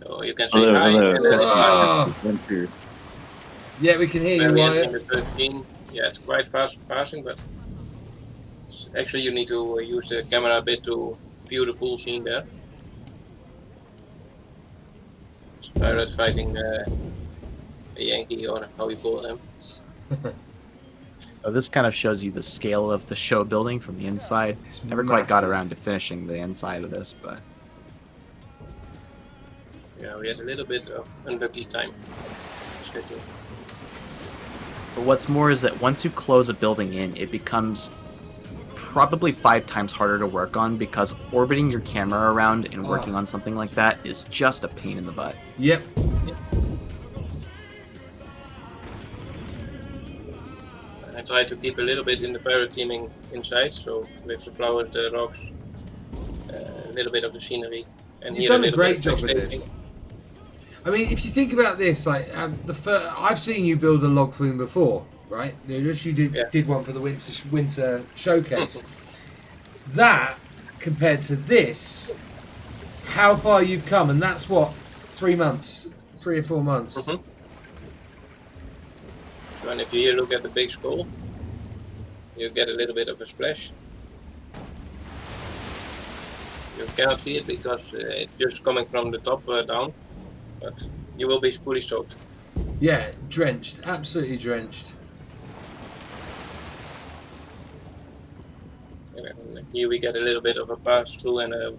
So you can say hi. And then Oh. Yeah, we can hear you, when we enter in Wyatt. the first scene, yeah, it's quite fast passing, but actually you need to use the camera a bit to view the full scene there. It's a pirate fighting a Yankee, or how you call them. So this kind of shows you the scale of the show building from the inside. It's Never quite got massive. around to finishing the inside of this, but Yeah, we had a little bit of unlucky time schedule. But what's more is that once you close a building in, it becomes probably 5 times harder to work on, because orbiting your camera around and working on something like that is just a pain in the butt. Yep. I try to keep a little bit in the pirate theming inside, so with the flowers, the rocks, a little bit of the scenery, and You've here done a little great bit job of with backstaging. this. I mean, if you think about this, like I've seen you build a log flume before, right? You did one for the winter showcase. That compared to this, how far you've come, and that's what 3 months, 3 or 4 months. So, and if you here look at the big skull, you get a little bit of a splash. You cannot see it because it's just coming from the top down, but you will be fully soaked. Yeah, drenched, absolutely drenched. And here we get a little bit of a pass through and a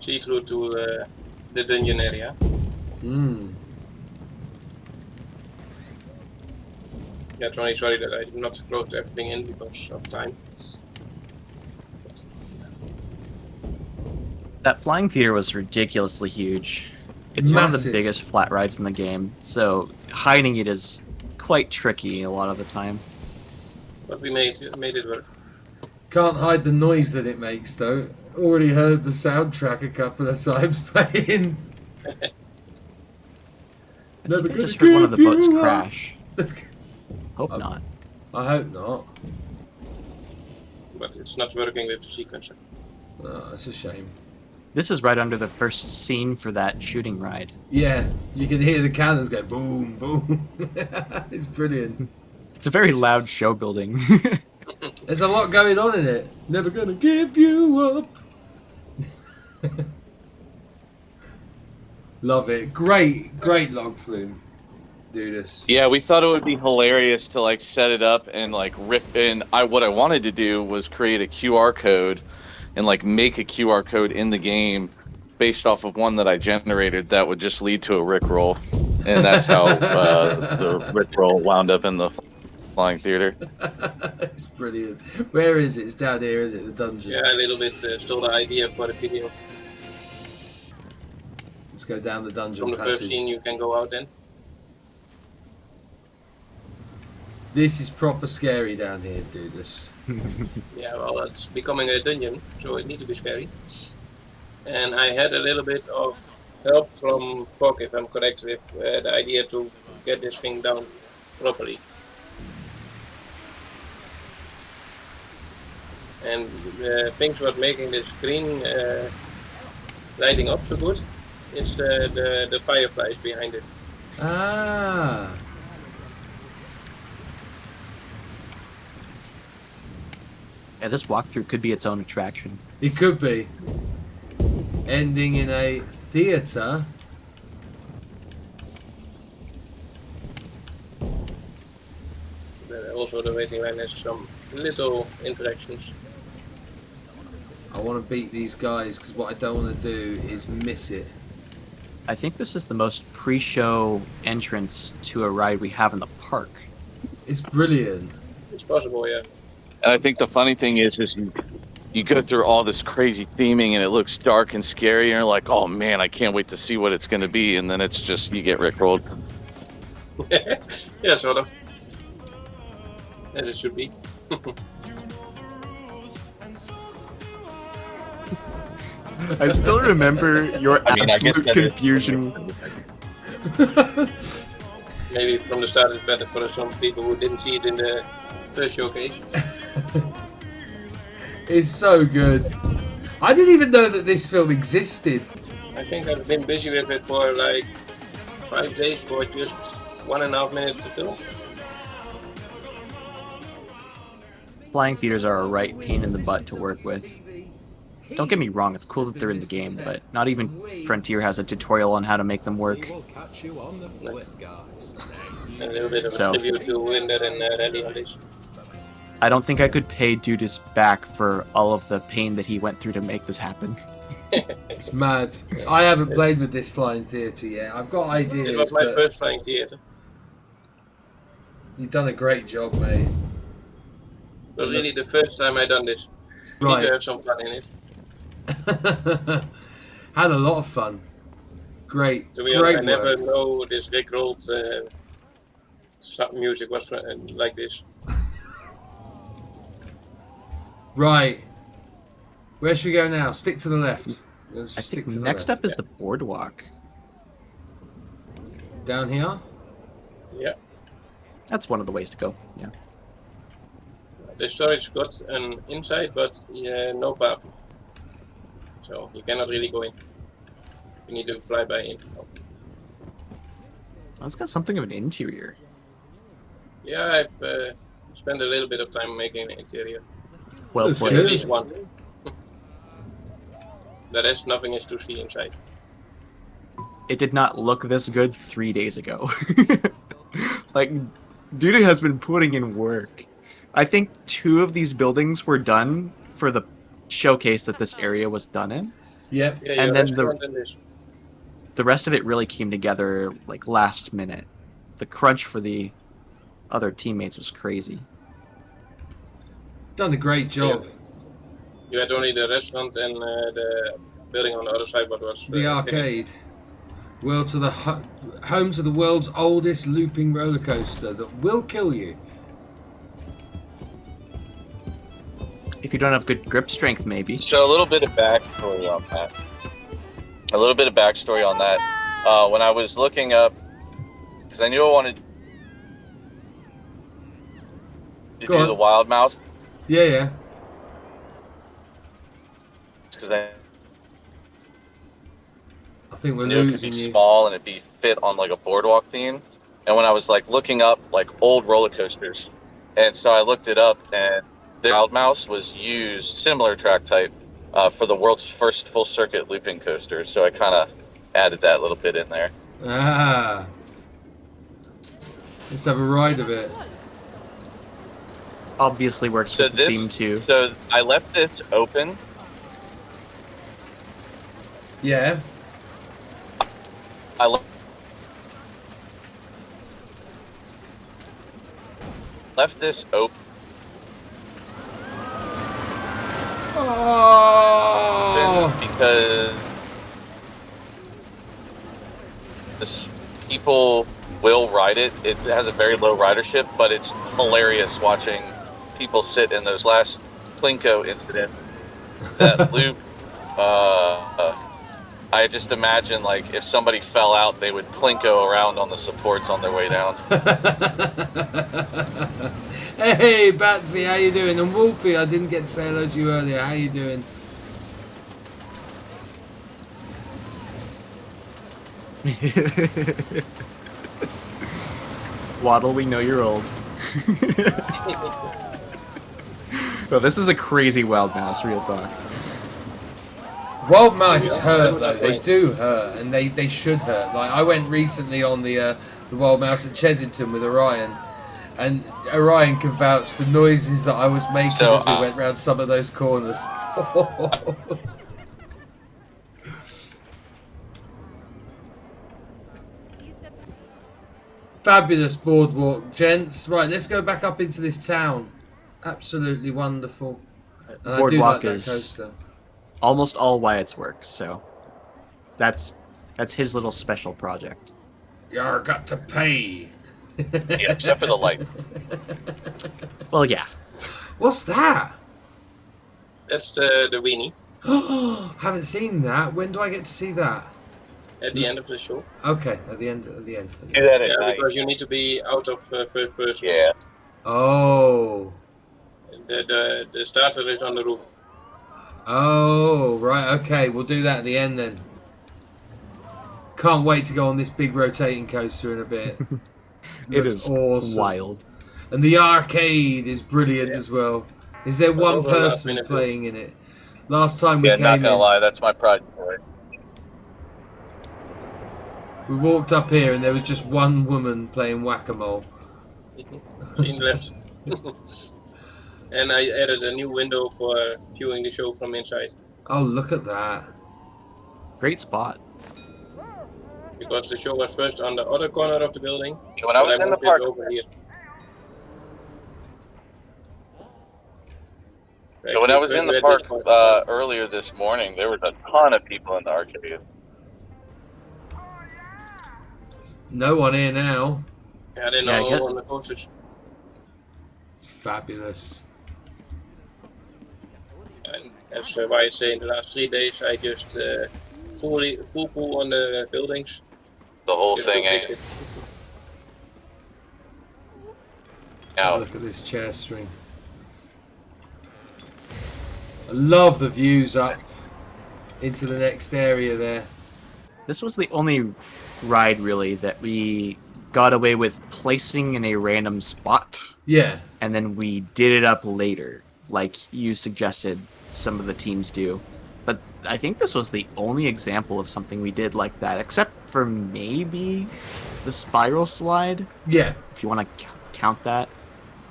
see through to the dungeon area. Yeah, it's only sorry that I did not close everything in because of time. That flying theater was ridiculously huge. It's one of the Massive. biggest flat rides in the game, so hiding it is quite tricky a lot of the time. But we made it work. Can't hide the noise that it makes, though. Already heard the soundtrack a couple of times playing. I Never think I gonna just heard one of the give boats you up. crash. Hope not. I hope not. But it's not working with the sequencer. Oh, that's a shame. This is right under the first scene for that shooting ride. Yeah, you can hear the cannons go boom, boom. It's brilliant. It's a very loud show building. There's a lot going on in it. Never gonna give you up. Love it. Great log flume. Dudus. Yeah, we thought it would be hilarious to like set it up and like rip in. What I wanted to do was create a QR code and like make a QR code in the game based off of one that I generated that would just lead to a Rickroll, and that's how the Rickroll wound up in the flying theater. It's brilliant. Where is it? It's down here, is it? The dungeon. Yeah, a little bit stole the idea for the video. Let's go down the dungeon From the passage. first scene you can go out then. This is proper scary down here, Dudus. Yeah, well, it's becoming a dungeon, so it needs to be scary. And I had a little bit of help from Fog, if I'm correct, with the idea to get this thing down properly. And the things what making this green lighting up so good is the fireflies behind it. Ah. Yeah, this walkthrough could be its own attraction. It could be. Ending in a theatre. Also, the waiting line has some little interactions. I want to beat these guys because what I don't want to do is miss it. I think this is the most pre-show entrance to a ride we have in the park. It's brilliant. It's possible, yeah. And I think the funny thing is you go through all this crazy theming and it looks dark and scary, and you're like, oh man, I can't wait to see what it's going to be. And then it's just, you get rickrolled. Yeah, sort of. As it should be. I still remember your I mean, I guess absolute that is- confusion. Maybe from the start it's better for some people who didn't see it in the first showcase. It's so good. I didn't even know that this film existed. I think I've been busy with it for like 5 days for just 1.5 minutes to film. Flying theaters are a right pain in the butt to work with. Don't get me wrong, it's cool that they're in the game, but not even Frontier has a tutorial on how to make them work. A little bit of a So- tribute to Winder and Reddy on this. I don't think I could pay Dudus back for all of the pain that he went through to make this happen. It's mad. I haven't played with this flying theatre yet. I've got ideas, It was my but first flying theater. you've done a great job, mate. It was really the first time I done this. You need to Right. have some fun in it. Had a lot of fun. Great. To be Great honest, I never work. know this rickrolled music was like this. Right. Where should we go now? Stick to the left. Let's I stick think to the next left. up is the boardwalk. Down here? Yeah. That's one of the ways to go. Yeah. The storage got an inside, but no path. So you cannot really go in. You need to fly by in. Oh, it's got something of an interior. Yeah, I've spent a little bit of time making the interior. Well That's played. good. At least one. The rest, nothing is to see inside. It did not look this good 3 days ago. Like, Duda has been putting in work. I think 2 of these buildings were done for the showcase that this area was done in. Yep. Yeah, And your then the- restaurant and this. The rest of it really came together like last minute. The crunch for the other teammates was crazy. Done a great job. You had only the restaurant and the building on the other side, but was The arcade. World to the home to the world's oldest looping roller coaster that will kill you. If you don't have good grip strength, maybe. So a little bit of backstory on that. When I was looking up, because I knew I wanted to Go do on. the wild mouse, Yeah, yeah. because I I think we're knew it could losing be you. small and it'd be fit on like a boardwalk theme. And when I was like looking up like old roller coasters, and so I looked it up, and the wild mouse was used similar track type for the world's first full circuit looping coaster. So I kind of added that little bit in there. Ah. Let's have a ride of it. Obviously works So with the this, theme too. so I left this open. Yeah. I left this open Oh. because people will ride it. It has a very low ridership, but it's hilarious watching people sit in those last Plinko incident. That loop, I just imagine like if somebody fell out, they would Plinko around on the supports on their way down. Hey, Batsy, how you doing? And Wolfie, I didn't get to say hello to you earlier. How you doing? Waddle, we know you're old. Well, this is a crazy wild mouse, real talk. Wild mice hurt though. They do hurt, and they should hurt. Like I went recently on the wild mouse at Chesington with Orion, and Orion can vouch the noises that I was making as we went round some of those corners. Fabulous boardwalk, gents. Right, let's go back up into this town. Absolutely wonderful. And I do like that coaster. Almost all Wyatt's work, so that's his little special project. You're got to pay. Yeah, except for the lights. Well, yeah. What's that? That's the weenie Haven't seen that. When do I get to see that? at the end of the show. Okay, at the end. Do that at night. Because you need to be out of first person. Yeah. Oh. The starter is on the roof. Oh, right. Okay, we'll do that at the end then. Can't wait to go on this big rotating coaster in a bit. It is awesome. Wild. And the arcade is brilliant as well. Is there one also person last-minute playing in it? Last time we Yeah, came not gonna in, lie, that's my pride and joy. we walked up here and there was just one woman playing whack-a-mole. She left. And I added a new window for viewing the show from inside. Oh, look at that. Great spot. Because the show was first on the other corner of the building. When I was in the moved it park, over here. when I was in the park earlier this morning, there was a ton of people in the arcade. No one here now. Yeah, they're Yeah, all on the coasters. It's fabulous. And as Wyatt said, in the last 3 days, I just full pull on the buildings. The whole Just thing to fix ain't it. Oh, out. look at this chair string. I love the views up into the next area there. This was the only ride, really, that we got away with placing in a random spot, Yeah. and then we did it up later, like you suggested some of the teams do. But I think this was the only example of something we did like that, except for maybe the spiral slide, Yeah. if you want to count that.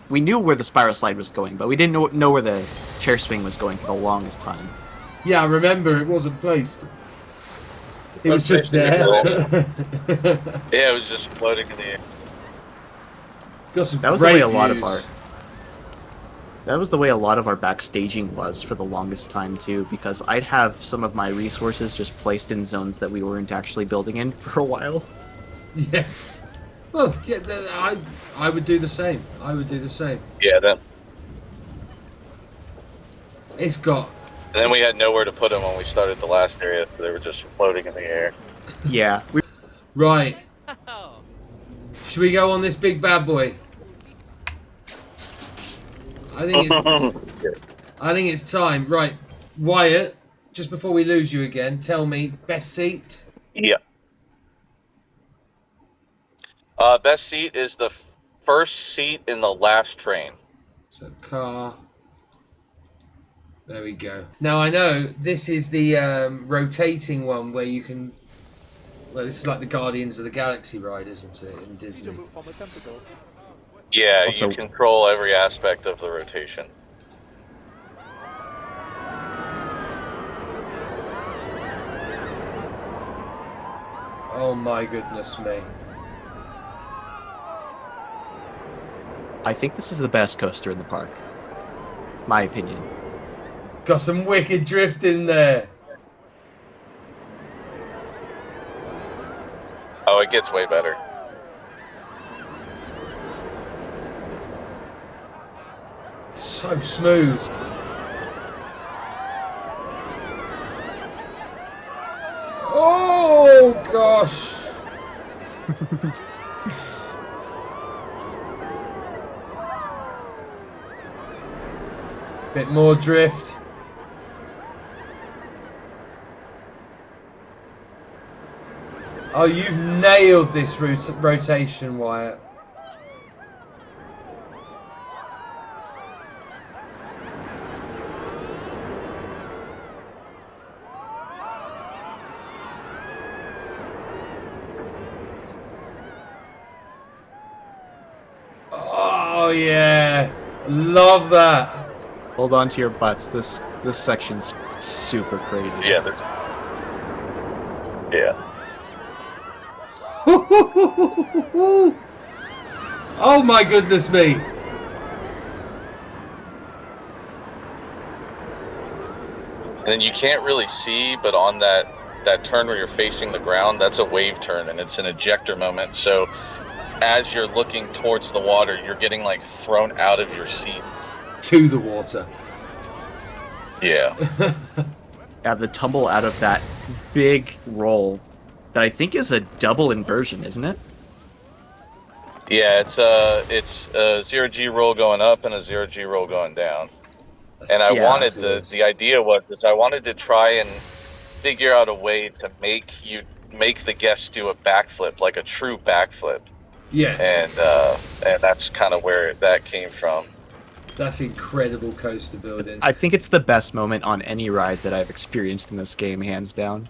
We knew where the spiral slide was going, but we didn't know where the chair swing was going for the longest time. Yeah, I remember it wasn't placed. It was just placed in there. Yeah, it was just floating in the air. Got some That was the great way a lot of views. our That was the way a lot of our backstaging was for the longest time too, because I'd have some of my resources just placed in zones that we weren't actually building in for a while. Yeah. Well, yeah, I would do the same. I would do the same. Yeah, then. It's got. And then we had nowhere to put them when we started the last area, so they were just floating in the air. Yeah. Right. Should we go on this big bad boy? I think it's time. Right, Wyatt. Just before we lose you again, tell me best seat. Yeah. Best seat is the first seat in the last train. So car. There we go. Now I know this is the rotating one where you can. Well, this is like the Guardians of the Galaxy ride, isn't it, in Disney? Yeah, Also- you control every aspect of the rotation. Oh my goodness me. I think this is the best coaster in the park. My opinion. Got some wicked drift in there. Oh, it gets way better. So smooth. Oh gosh. Bit more drift. Oh, you've nailed this rotation, Wyatt. Oh yeah, love that. Hold on to your butts. This section's super crazy. Yeah, this. Yeah. Oh my goodness me. And then you can't really see, but on that turn where you're facing the ground, that's a wave turn, and it's an ejector moment. So as you're looking towards the water, you're getting like thrown out of your seat. To the water. Yeah. Yeah, the tumble out of that big roll that I think is a double inversion, isn't it? Yeah, it's a 0G roll going up and a 0G roll going down. And I wanted the idea was I wanted to try and figure out a way to make the guests do a backflip, like a true backflip. Yeah. And that's kind of where that came from. That's incredible coaster building. I think it's the best moment on any ride that I've experienced in this game, hands down.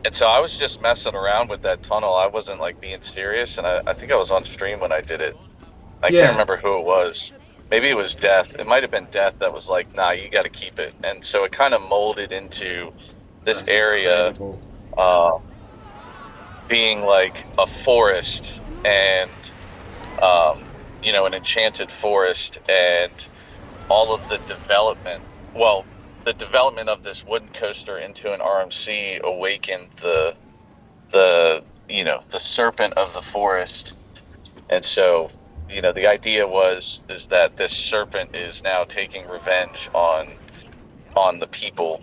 And so I was just messing around with that tunnel. I wasn't like being serious, and I think I was on stream when I did it. I can't remember who it was. Maybe it was Death. It might have been Death that was like, nah, you got to keep it. And so it kind of molded into this area being like a forest and, an enchanted forest, and all of the development. Well, the development of this wooden coaster into an RMC awakened the serpent of the forest. And so, the idea is that this serpent is now taking revenge on the people,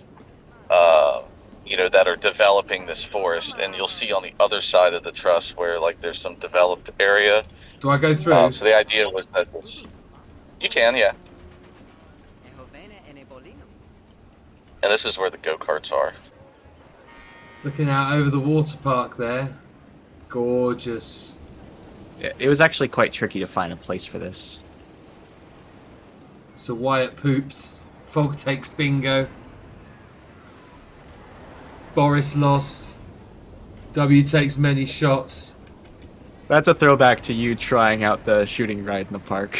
that are developing this forest. And you'll see on the other side of the truss where like there's some developed area. Do I go through? So the idea was that you can, yeah. And this is where the go-karts are. Looking out over the water park there. Gorgeous. It was actually quite tricky to find a place for this. So Wyatt pooped. Fog takes bingo. Boris lost. W takes many shots. That's a throwback to you trying out the shooting ride in the park.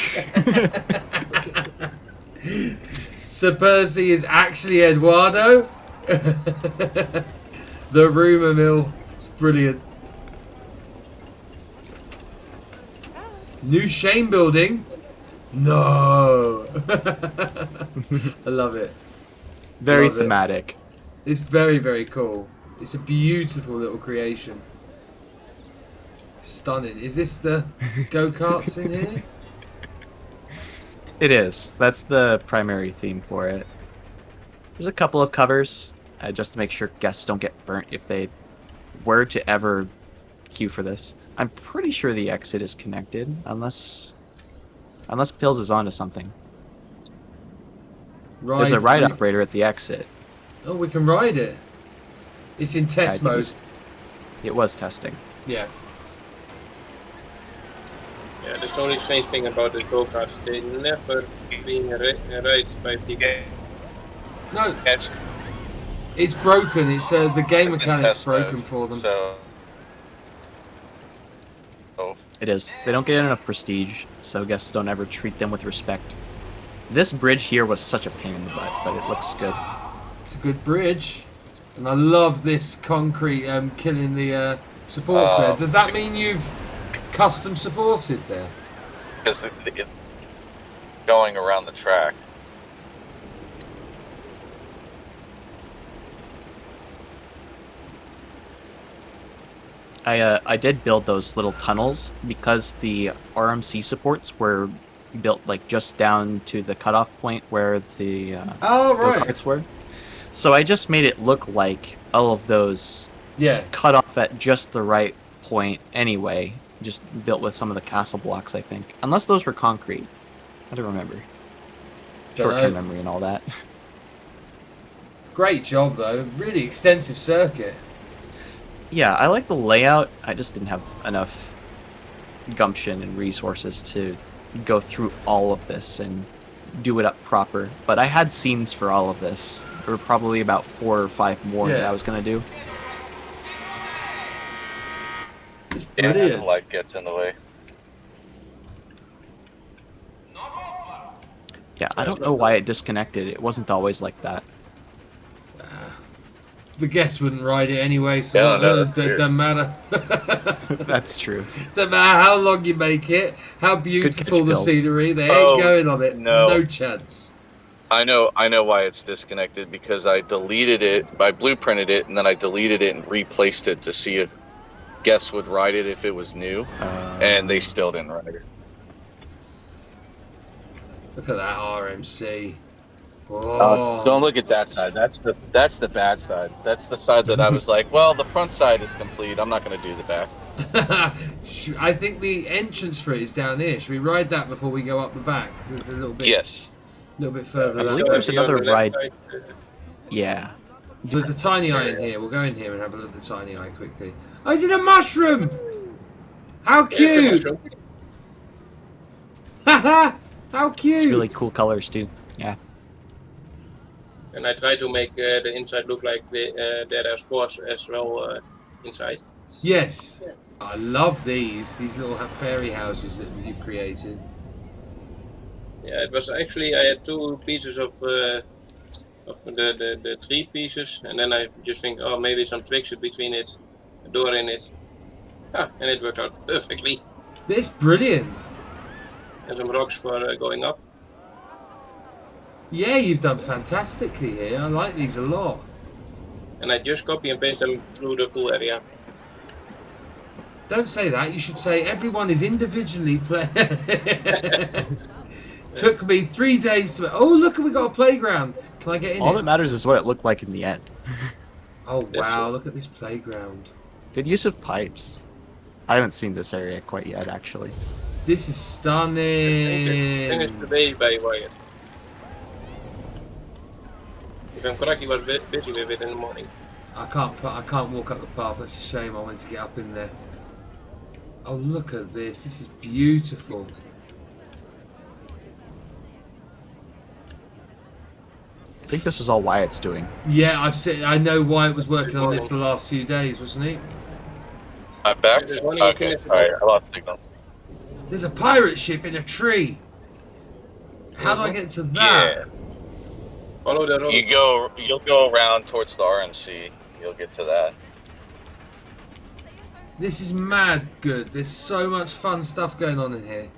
Sir Percy is actually Eduardo. The rumour mill. It's brilliant. New Shane building? No. I love it. Very Love it. thematic. It's very, very cool. It's a beautiful little creation. Stunning. Is this the go-karts in here? It is. That's the primary theme for it. There's a couple of covers, just to make sure guests don't get burnt if they were to ever queue for this. I'm pretty sure the exit is connected, unless Pills is onto something. There's a ride operator at the exit. Oh, we can ride it. It's in test mode. It was testing. Yeah. Yeah, that's the only strange thing about the go-karts. They never being ride by people. No, It's it's broken. It's the game in mechanic's test broken mode, for them. So, It is. They don't get enough prestige, so guests don't ever treat them with respect. This bridge here was such a pain in the butt, but it looks good. It's a good bridge, and I love this concrete killing the supports there. Does that mean you've custom supported there? because going around the track. I did build those little tunnels because the RMC supports were built like just down to the cutoff point where the go-karts were. So I just made it look like all of those cut off at just the right point anyway, just built with some of the castle blocks, I think. Unless those were concrete. I don't remember. Short-term memory and all that. Great job though, really extensive circuit. Yeah, I like the layout. I just didn't have enough gumption and resources to go through all of this and do it up proper. But I had scenes for all of this. There were probably about 4 or 5 more that I was going to do. It's brilliant. The light gets in the way. Yeah, I don't know why it disconnected. It wasn't always like that. The guests wouldn't ride it anyway, so Yeah, no, it doesn't matter. That's true. Doesn't matter how long you make it, how beautiful the Bills. scenery, they ain't Oh, going on it. no. No chance. I know why it's disconnected, because I deleted it, I blueprinted it, and then I deleted it and replaced it to see if guests would ride it if it was new, and they still didn't ride it. Look at that RMC. Oh. Don't look at that side. That's the bad side. That's the side that I was like, well, the front side is complete. I'm not going to do the back. I think the entrance for it is down here. Should we ride that before we go up the back? There's a little bit. Yes. A little bit further. I that believe way. there's another on the left ride. side, Yeah. There's a tiny eye in here. We'll go in here and have a look at the tiny eye quickly. Oh, is it a mushroom? How it's a cute! mushroom. Haha! How cute! It's really cool colors too. Yeah. And I try to make the inside look like there are spores as well inside. Yes. I love these little fairy houses that you've created. Yeah, it was actually, I had 2 pieces of the 3 pieces, and then I just think, oh, maybe some twigs between it, a door in it. Ah, and it worked out perfectly. It's brilliant. And some rocks for going up. Yeah, you've done fantastically here. I like these a lot. And I just copy and paste them through the full area. Don't say that. You should say everyone is individually play. Took me 3 days to. Oh, look, we got a playground. Can I get in All it? that matters is what it looked like in the end. Oh Yes, wow! sir. Look at this playground. Good use of pipes. I haven't seen this area quite yet, actually. This is stunning. Finished today by Wyatt. If I'm correct, he was busy with it in the morning. I can't walk up the path. That's a shame. I wanted to get up in there. Oh, look at this. This is beautiful. I think this was all Wyatt's doing. Yeah, I know Wyatt was working on this the last few days, wasn't he? I'm back? There's one Okay, unit- alright, I lost signal. There's a pirate ship in a tree. How do I get to that? Yeah. Follow the road. You'll go around towards the RMC. You'll get to that. This is mad good. There's so much fun stuff going on in here.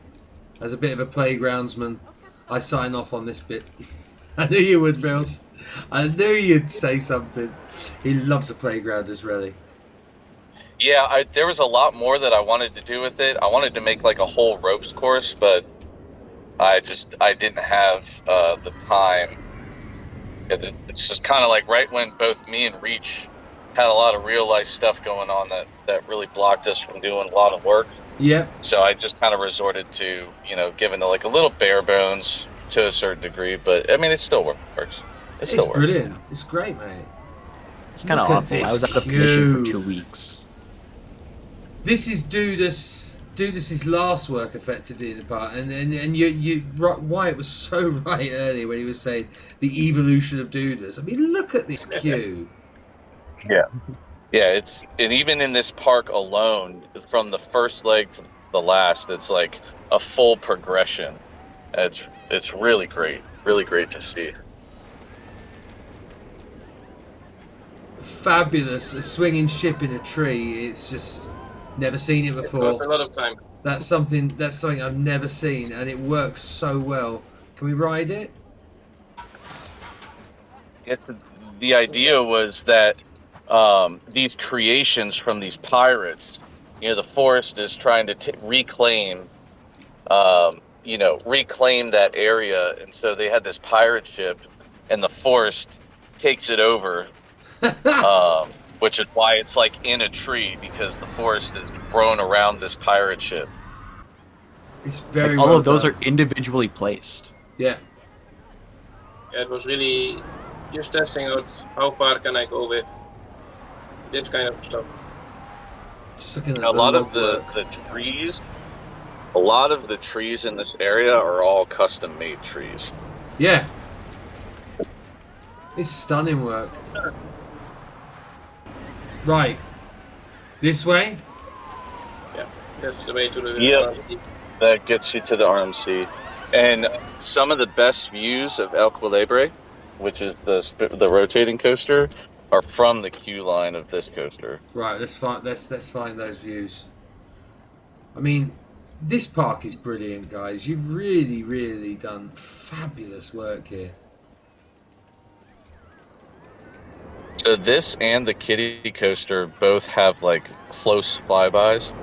As a bit of a playgroundsman, I sign off on this bit. I knew you would, Bills. I knew you'd say something. He loves a playground, as really. Yeah, there was a lot more that I wanted to do with it. I wanted to make like a whole ropes course, but I didn't have the time. It's just kind of like right when both me and Reach had a lot of real life stuff going on that really blocked us from doing a lot of work. Yep. So I just kind of resorted to, giving it like a little bare bones to a certain degree, but I mean, it still works. It still It's works. brilliant. It's great, mate. It's kind of Look at awful. I this was out of commission for queue. 2 weeks. This is Dudus's last work, effectively, in the part, and you Wyatt was so right earlier when he was saying the evolution of Dudus. I mean, look at this queue. Yeah, and even in this park alone, from the first leg to the last, it's like a full progression. It's really great to see. Fabulous, a swinging ship in a tree. It's just never seen it It cost before. a lot of time. That's something I've never seen, and it works so well. Can we ride it? The idea was that these creations from these pirates, the forest is trying to reclaim that area, and so they had this pirate ship, and the forest takes it over, which is why it's like in a tree, because the forest is grown around this pirate ship. It's very Like, all well of those done. are individually placed. Yeah. Yeah, it was really just testing out how far can I go with this kind of stuff. Just looking at A lot of log the work. trees in this area are all custom made trees. Yeah. It's stunning work. Right. This way? Yeah, that's the way to the Yep. That gets you to the RMC. And some of the best views of El Culebre, which is the rotating coaster, are from the queue line of this coaster. Right, let's find those views. I mean, this park is brilliant, guys. You've really, really done fabulous work here. So this and the kiddie coaster both have like close flybys.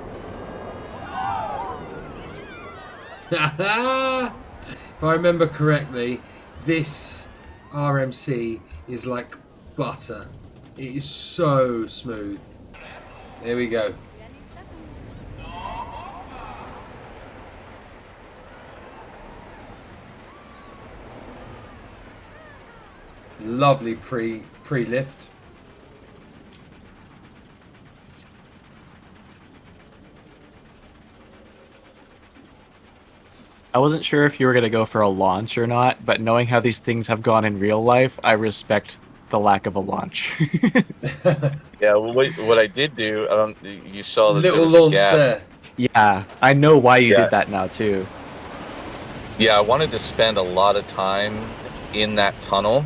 If I remember correctly, this RMC is like butter. It is so smooth. There we go. Lovely pre-lift. I wasn't sure if you were going to go for a launch or not, but knowing how these things have gone in real life, I respect the lack of a launch. Yeah, well, what I did do, you saw that Little there was a launch gap. there. Yeah, I know why you Yeah. did that now, too. Yeah, I wanted to spend a lot of time in that tunnel,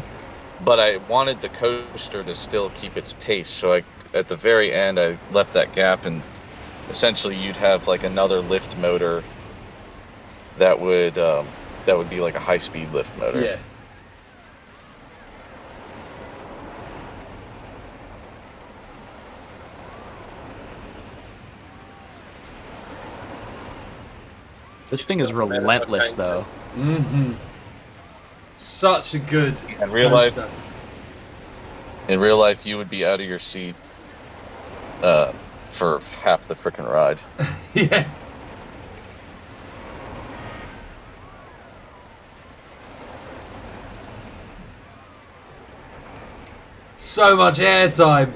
but I wanted the coaster to still keep its pace. So at the very end, I left that gap, and essentially you'd have like another lift motor that would be like a high-speed lift motor. Yeah. This thing is relentless, though. Mm-hmm. Such a good In real life, coaster. you would be out of your seat for half the frickin' ride. Yeah. So much airtime.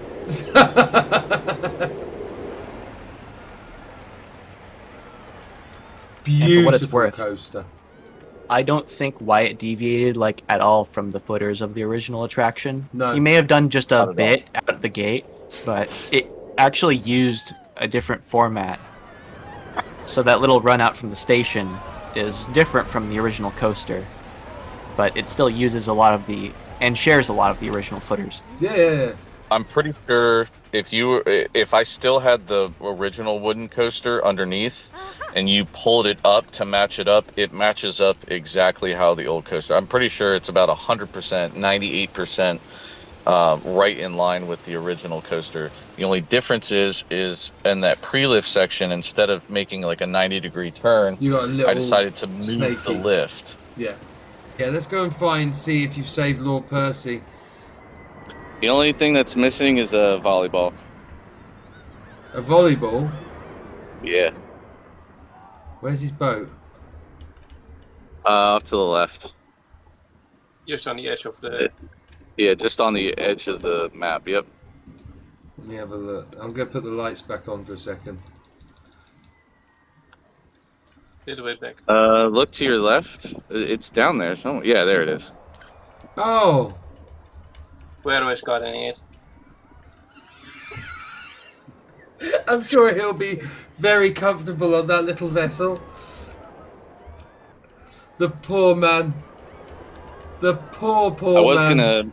Beautiful what it's worth, coaster. I don't think Wyatt deviated like at all from the footers of the original attraction. No. He may have done just Not a at all. bit out the gate, but it actually used a different format. So that little run out from the station is different from the original coaster, but it still uses a lot of the and shares a lot of the original footers. Yeah. I'm pretty sure if I still had the original wooden coaster underneath and you pulled it up to match it up, it matches up exactly how the old coaster. I'm pretty sure it's about 100%, 98% right in line with the original coaster. The only difference is in that pre-lift section, instead of making like a 90-degree turn, You got a little I decided to move the snaky. lift. Yeah. Yeah, let's go and see if you've saved Lord Percy. The only thing that's missing is a volleyball. A volleyball? Yeah. Where's his boat? Off to the left. Just on the edge of the. Yeah, just on the edge of the map. Yep. Let me have a look. I'm going to put the lights back on for a second. Little bit back. Look to your left. It's down there somewhere. Yeah, there it is. Oh! Where is gardening it? I'm sure he'll be very comfortable on that little vessel. The poor man. The poor man.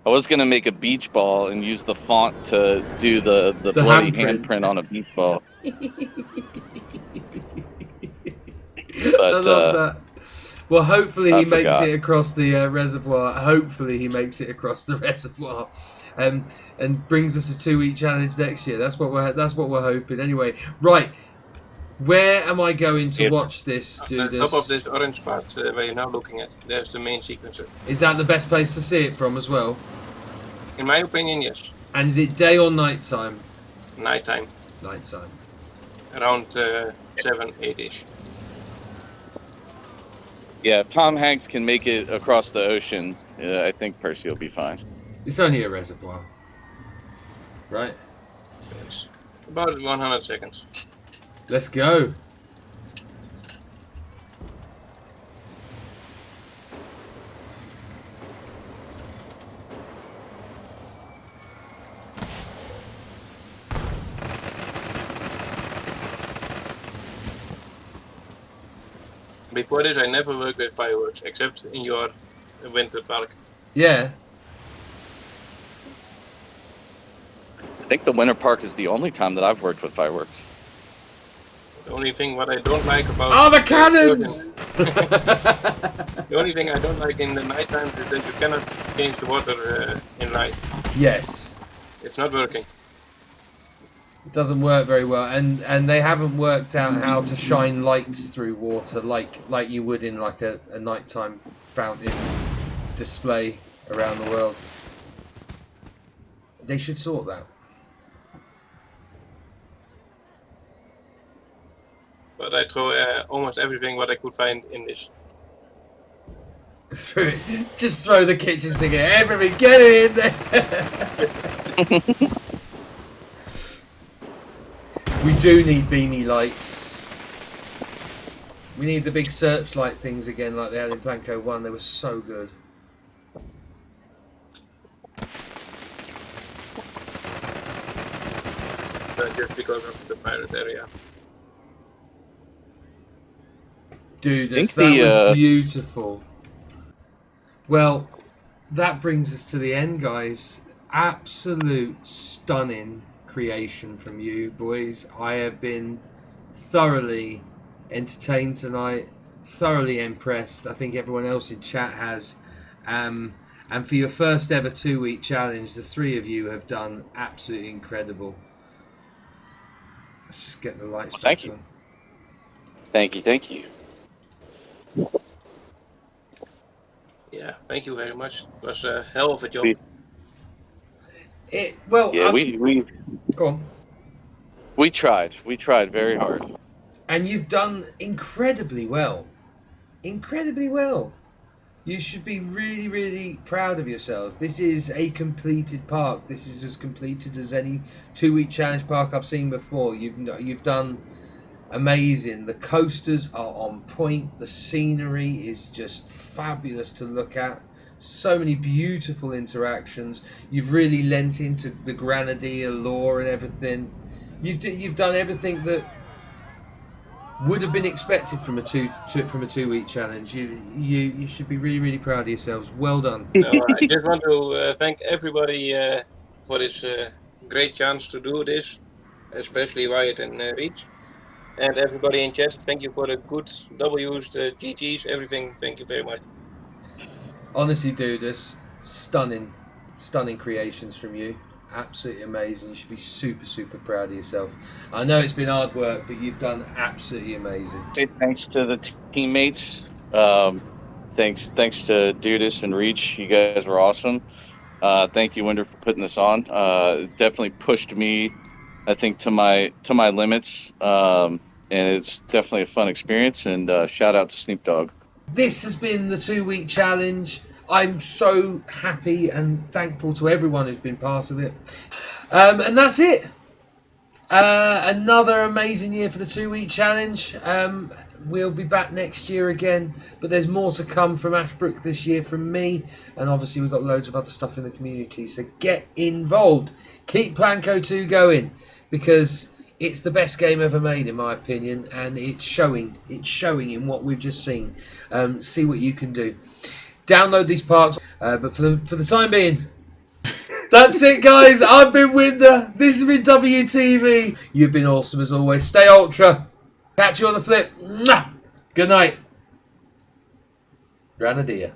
I was gonna make a beach ball and use the font to do the bloody handprint. handprint on a beach ball. I But love that. Well, hopefully I he makes forgot. it across the reservoir. Hopefully he makes it across the reservoir, and brings us a 2-week challenge next year. That's what we're hoping. Anyway, right. Where am I going to watch this? Do On this. top of this orange part where you're now looking at, there's the main sequencer. Is that the best place to see it from as well? In my opinion, yes. And is it day or night time? Nighttime, Night time. around 7, 8ish. yeah, if Tom Hanks can make it across the ocean, I think Percy will be fine. It's only a reservoir, right? Yes. About 100 seconds. Let's go. before this, I never worked with fireworks except in your winter park. Yeah. I think the winter park is the only time that I've worked with fireworks. The only thing what I don't like about Oh, the cannons! the only thing I don't like in the night time is that you cannot change the water in night. Yes. It's not working. It doesn't work very well, and they haven't worked out how to shine lights through water like you would in like a nighttime fountain display around the world. They should sort that. But I throw almost everything what I could find in this. Just throw the kitchen sink in. Everything, get it in there. We do need beamy lights. We need the big searchlight things again, like they had in Blanco 1. They were so good. Just because of the pirate area. Dude, think that the, was beautiful. Well, that brings us to the end, guys. Absolute stunning creation from you, boys. I have been thoroughly entertained tonight, thoroughly impressed. I think everyone else in chat has. And for your first ever 2-week challenge, the three of you have done absolutely incredible. Let's just get the lights back thank you. on. Thank you. Yeah, thank you very much. It was a hell of a job. Go on. We tried very hard. And you've done incredibly well. Incredibly well. You should be really, really proud of yourselves. This is a completed park. This is as completed as any 2-week challenge park I've seen before. You've done amazing. The coasters are on point. The scenery is just fabulous to look at. So many beautiful interactions. You've really lent into the Grenadier lore and everything. You've done everything that would have been expected from a 2-week challenge. You should be really, really proud of yourselves. Well done. I just want to thank everybody for this great chance to do this, especially Wyatt and Reach. And everybody in chat, thank you for the good W's, the GG's, everything. Thank you very much. Honestly, dude, this stunning creations from you. Absolutely amazing. You should be super, super proud of yourself. I know it's been hard work, but you've done absolutely amazing. Hey, thanks to the teammates. Thanks to Dudus and Reach. You guys were awesome. Thank you, Winder, for putting this on. Definitely pushed me, I think, to my limits. And it's definitely a fun experience. And shout out to Snoop Dogg. This has been the 2-week challenge. I'm so happy and thankful to everyone who's been part of it. And that's it. Another amazing year for the 2-week challenge. We'll be back next year again, but there's more to come from Ashbrook this year from me, and obviously we've got loads of other stuff in the community, so get involved. Keep Planco 2 going, because it's the best game ever made in my opinion, and it's showing in what we've just seen. See what you can do. Download these parks, but for the time being, that's it, guys. I've been Winder. This has been WTV. You've been awesome as always. Stay ultra. Catch you on the flip. Mwah! Good night. Grenadier.